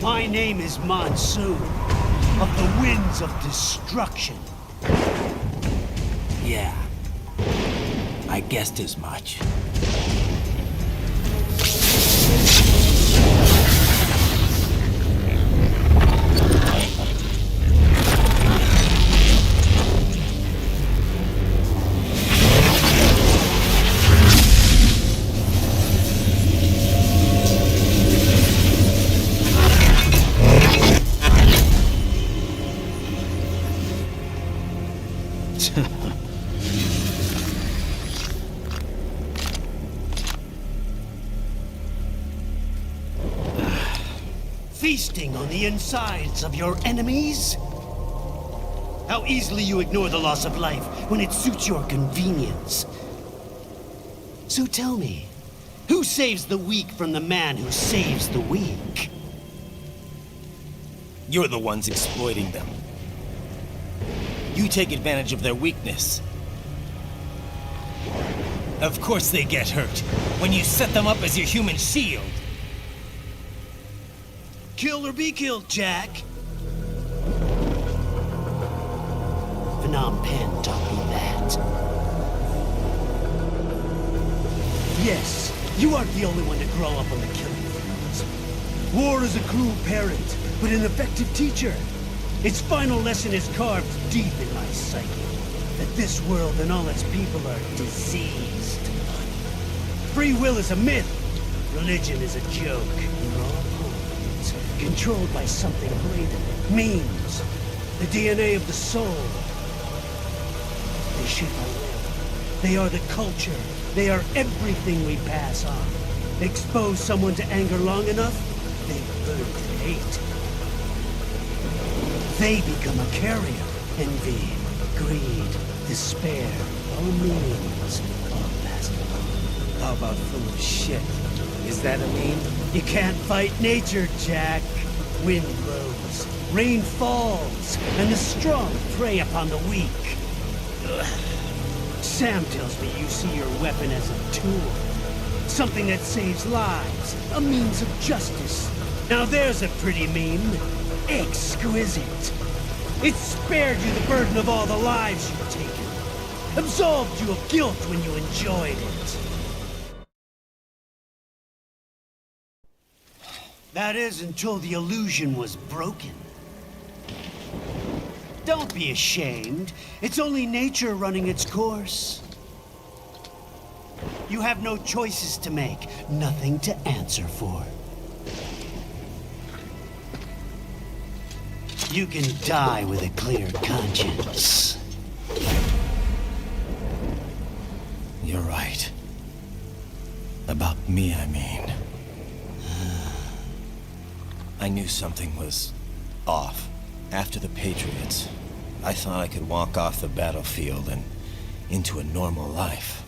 My name is Monsoon, of the Winds of Destruction. Yeah. I guessed as much. Feasting on the insides of your enemies? How easily you ignore the loss of life when it suits your convenience. So tell me, who saves the weak from the man who saves the weak? You're the ones exploiting them. You take advantage of their weakness. Of course they get hurt when you set them up as your human shield. Kill or be killed, Jack. Phnom Penh taught me that. Yes, you aren't the only one to grow up on the killing fields. War is a cruel parent, but an effective teacher. Its final lesson is carved deep in my psyche. That this world and all its people are diseased. Free will is a myth. Religion is a joke. We're all pawns, controlled by something greater. Memes. The DNA of the soul. They shape our will. They are the culture. They are everything we pass on. Expose someone to anger long enough, they learn to hate. They become a carrier. Envy, greed, despair, all meanings, all passed along. How about full of shit? Is that a meme? You can't fight nature, Jack. Wind blows, rain falls, and the strong prey upon the weak. Ugh. Sam tells me you see your weapon as a tool. Something that saves lives, a means of justice. Now there's a pretty meme. Exquisite. It spared you the burden of all the lives you've taken. Absolved you of guilt when you enjoyed it. That is until the illusion was broken. Don't be ashamed. It's only nature running its course. You have no choices to make, nothing to answer for. You can die with a clear conscience. You're right. About me, I mean. I knew something was off. After the Patriots, I thought I could walk off the battlefield and into a normal life.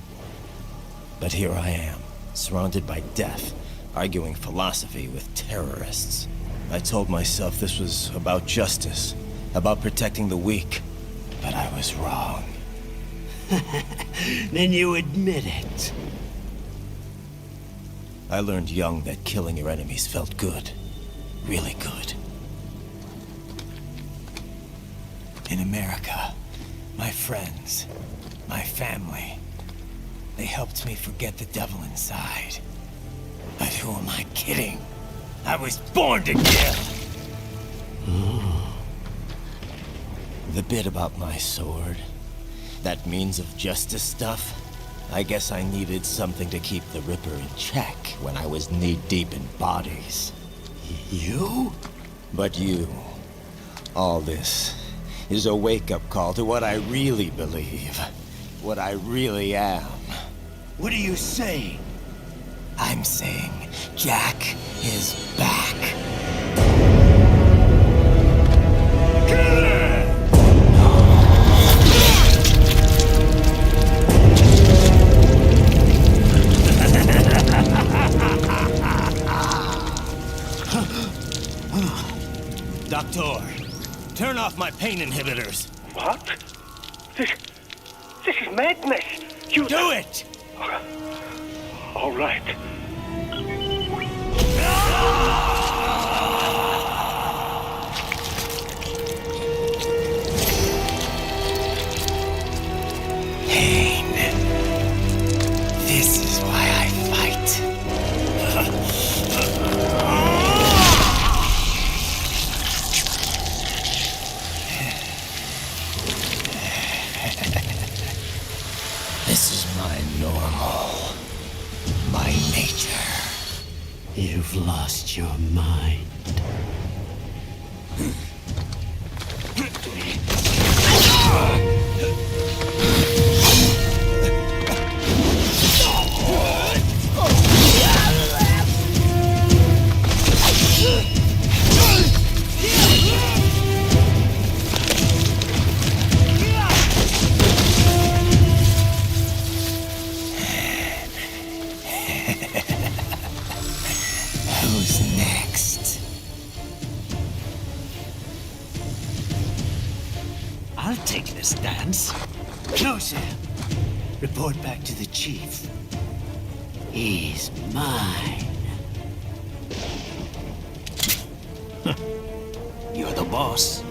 But here I am, surrounded by death, arguing philosophy with terrorists. I told myself this was about justice, about protecting the weak, but I was wrong. Then you admit it. I learned young that killing your enemies felt good. Really good. In America, my friends, my family, they helped me forget the devil inside. But who am I kidding? I was born to kill! The bit about my sword, that means of justice stuff, I guess I needed something to keep the Ripper in check when I was knee-deep in bodies. You? But you, all this, is a wake-up call to what I really believe. What I really am. What are you saying? I'm saying Jack is back. Doctor, turn off my pain inhibitors. What? This is madness. You do it! All right. Pain. This is why I fight. This is my normal. My nature. You've lost your mind. Sam. Report back to the chief. He's mine. You're the boss.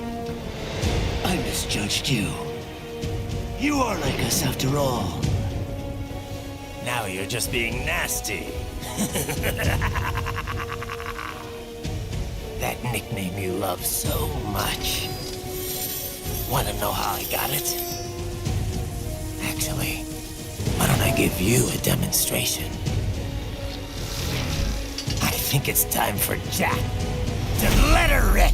I misjudged you. You are like us after all. Now you're just being nasty. That nickname you love so much. Wanna know how I got it? Actually, why don't I give you a demonstration? I think it's time for Jack to let her rip.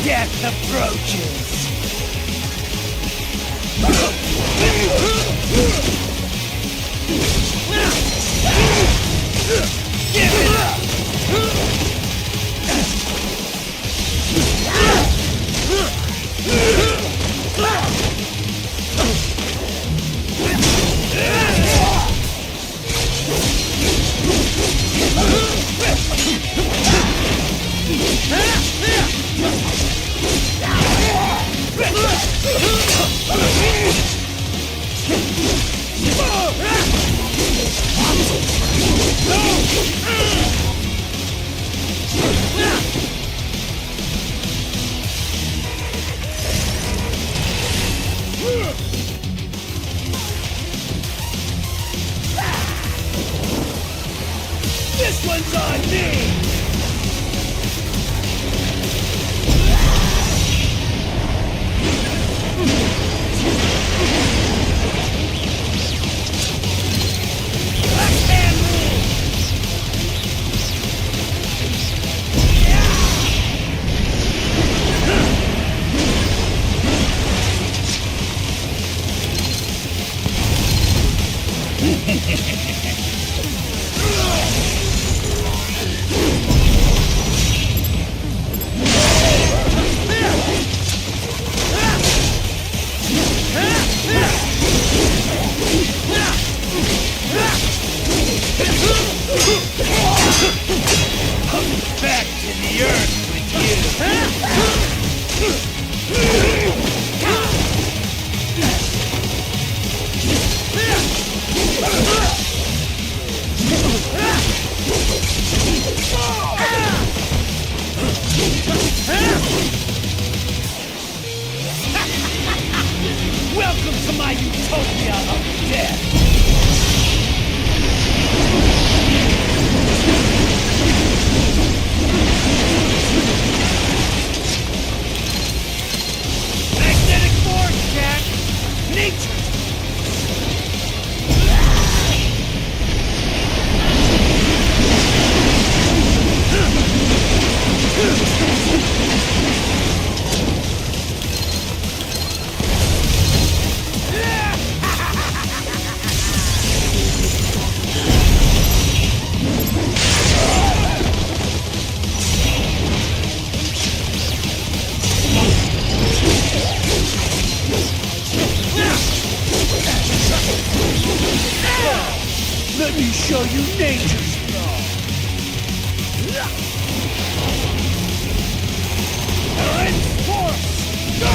Death approaches. Give it up! This one's on me! Back to the earth with Welcome to my utopia of death! Magnetic force, Jack! Nature! Let me show you nature's law. Current force, go!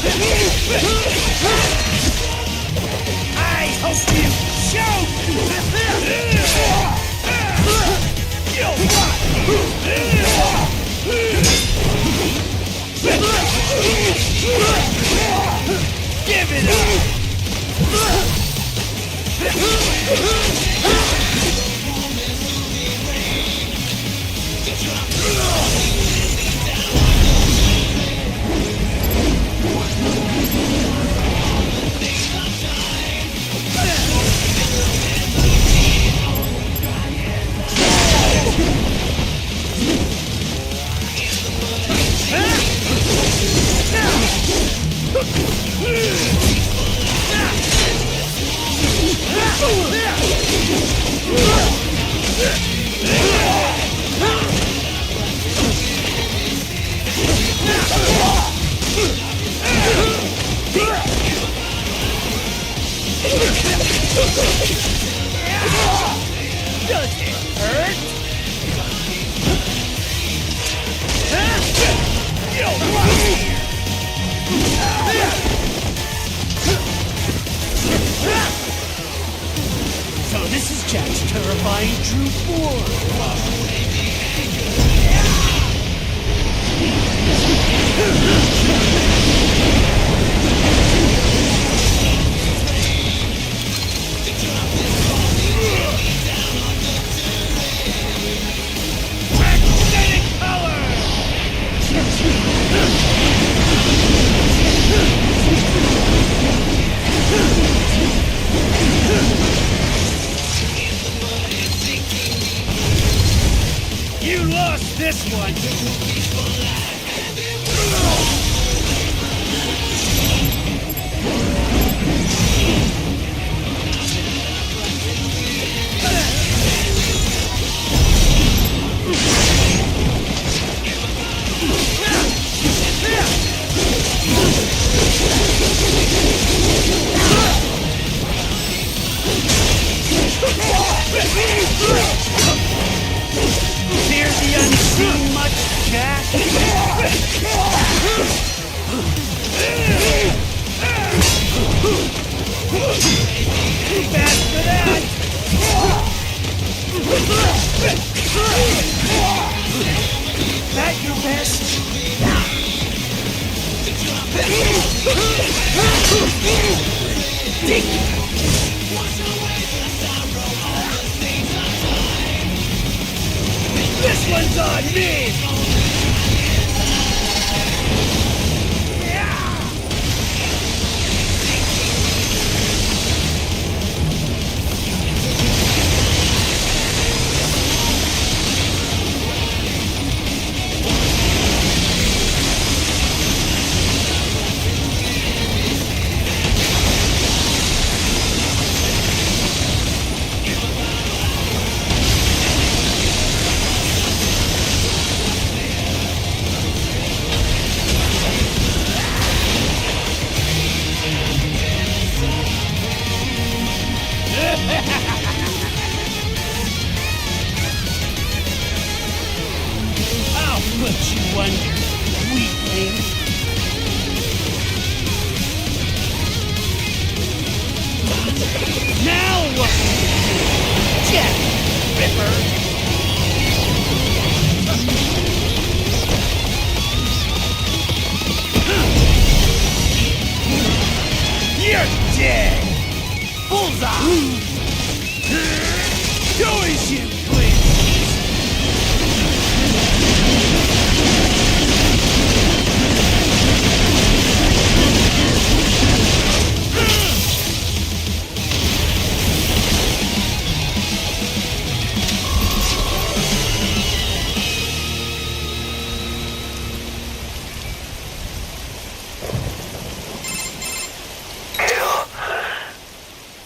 I hope you choke! Give it Does it hurt? So this is Jack's terrifying true form. You lost this one! Fear the unseen much, Jack? Too bad for that! That your best? This one's on me! I'll put you under, weakling. Now what will you do, Jack Ripper? You're dead! Bullseye! Go as you please!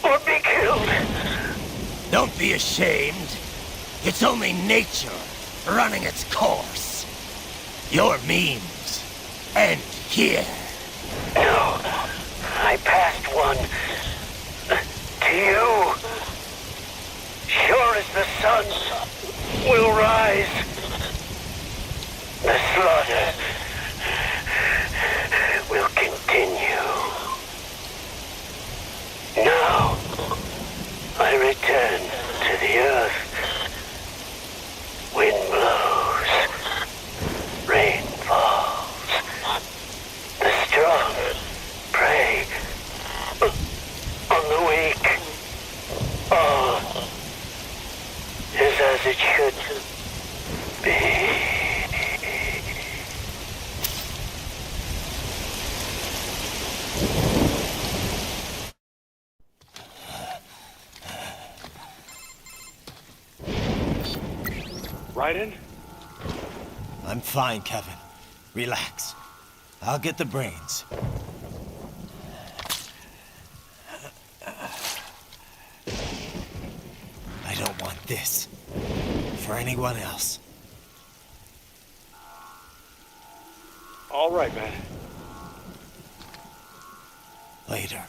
Or be killed. Don't be ashamed. It's only nature running its course. Your means end here. No, I passed one. To you. Sure as the sun will rise. The slaughter will continue. Raiden? I'm fine, Kevin. Relax. I'll get the brains. I don't want this for anyone else. All right, man. Later.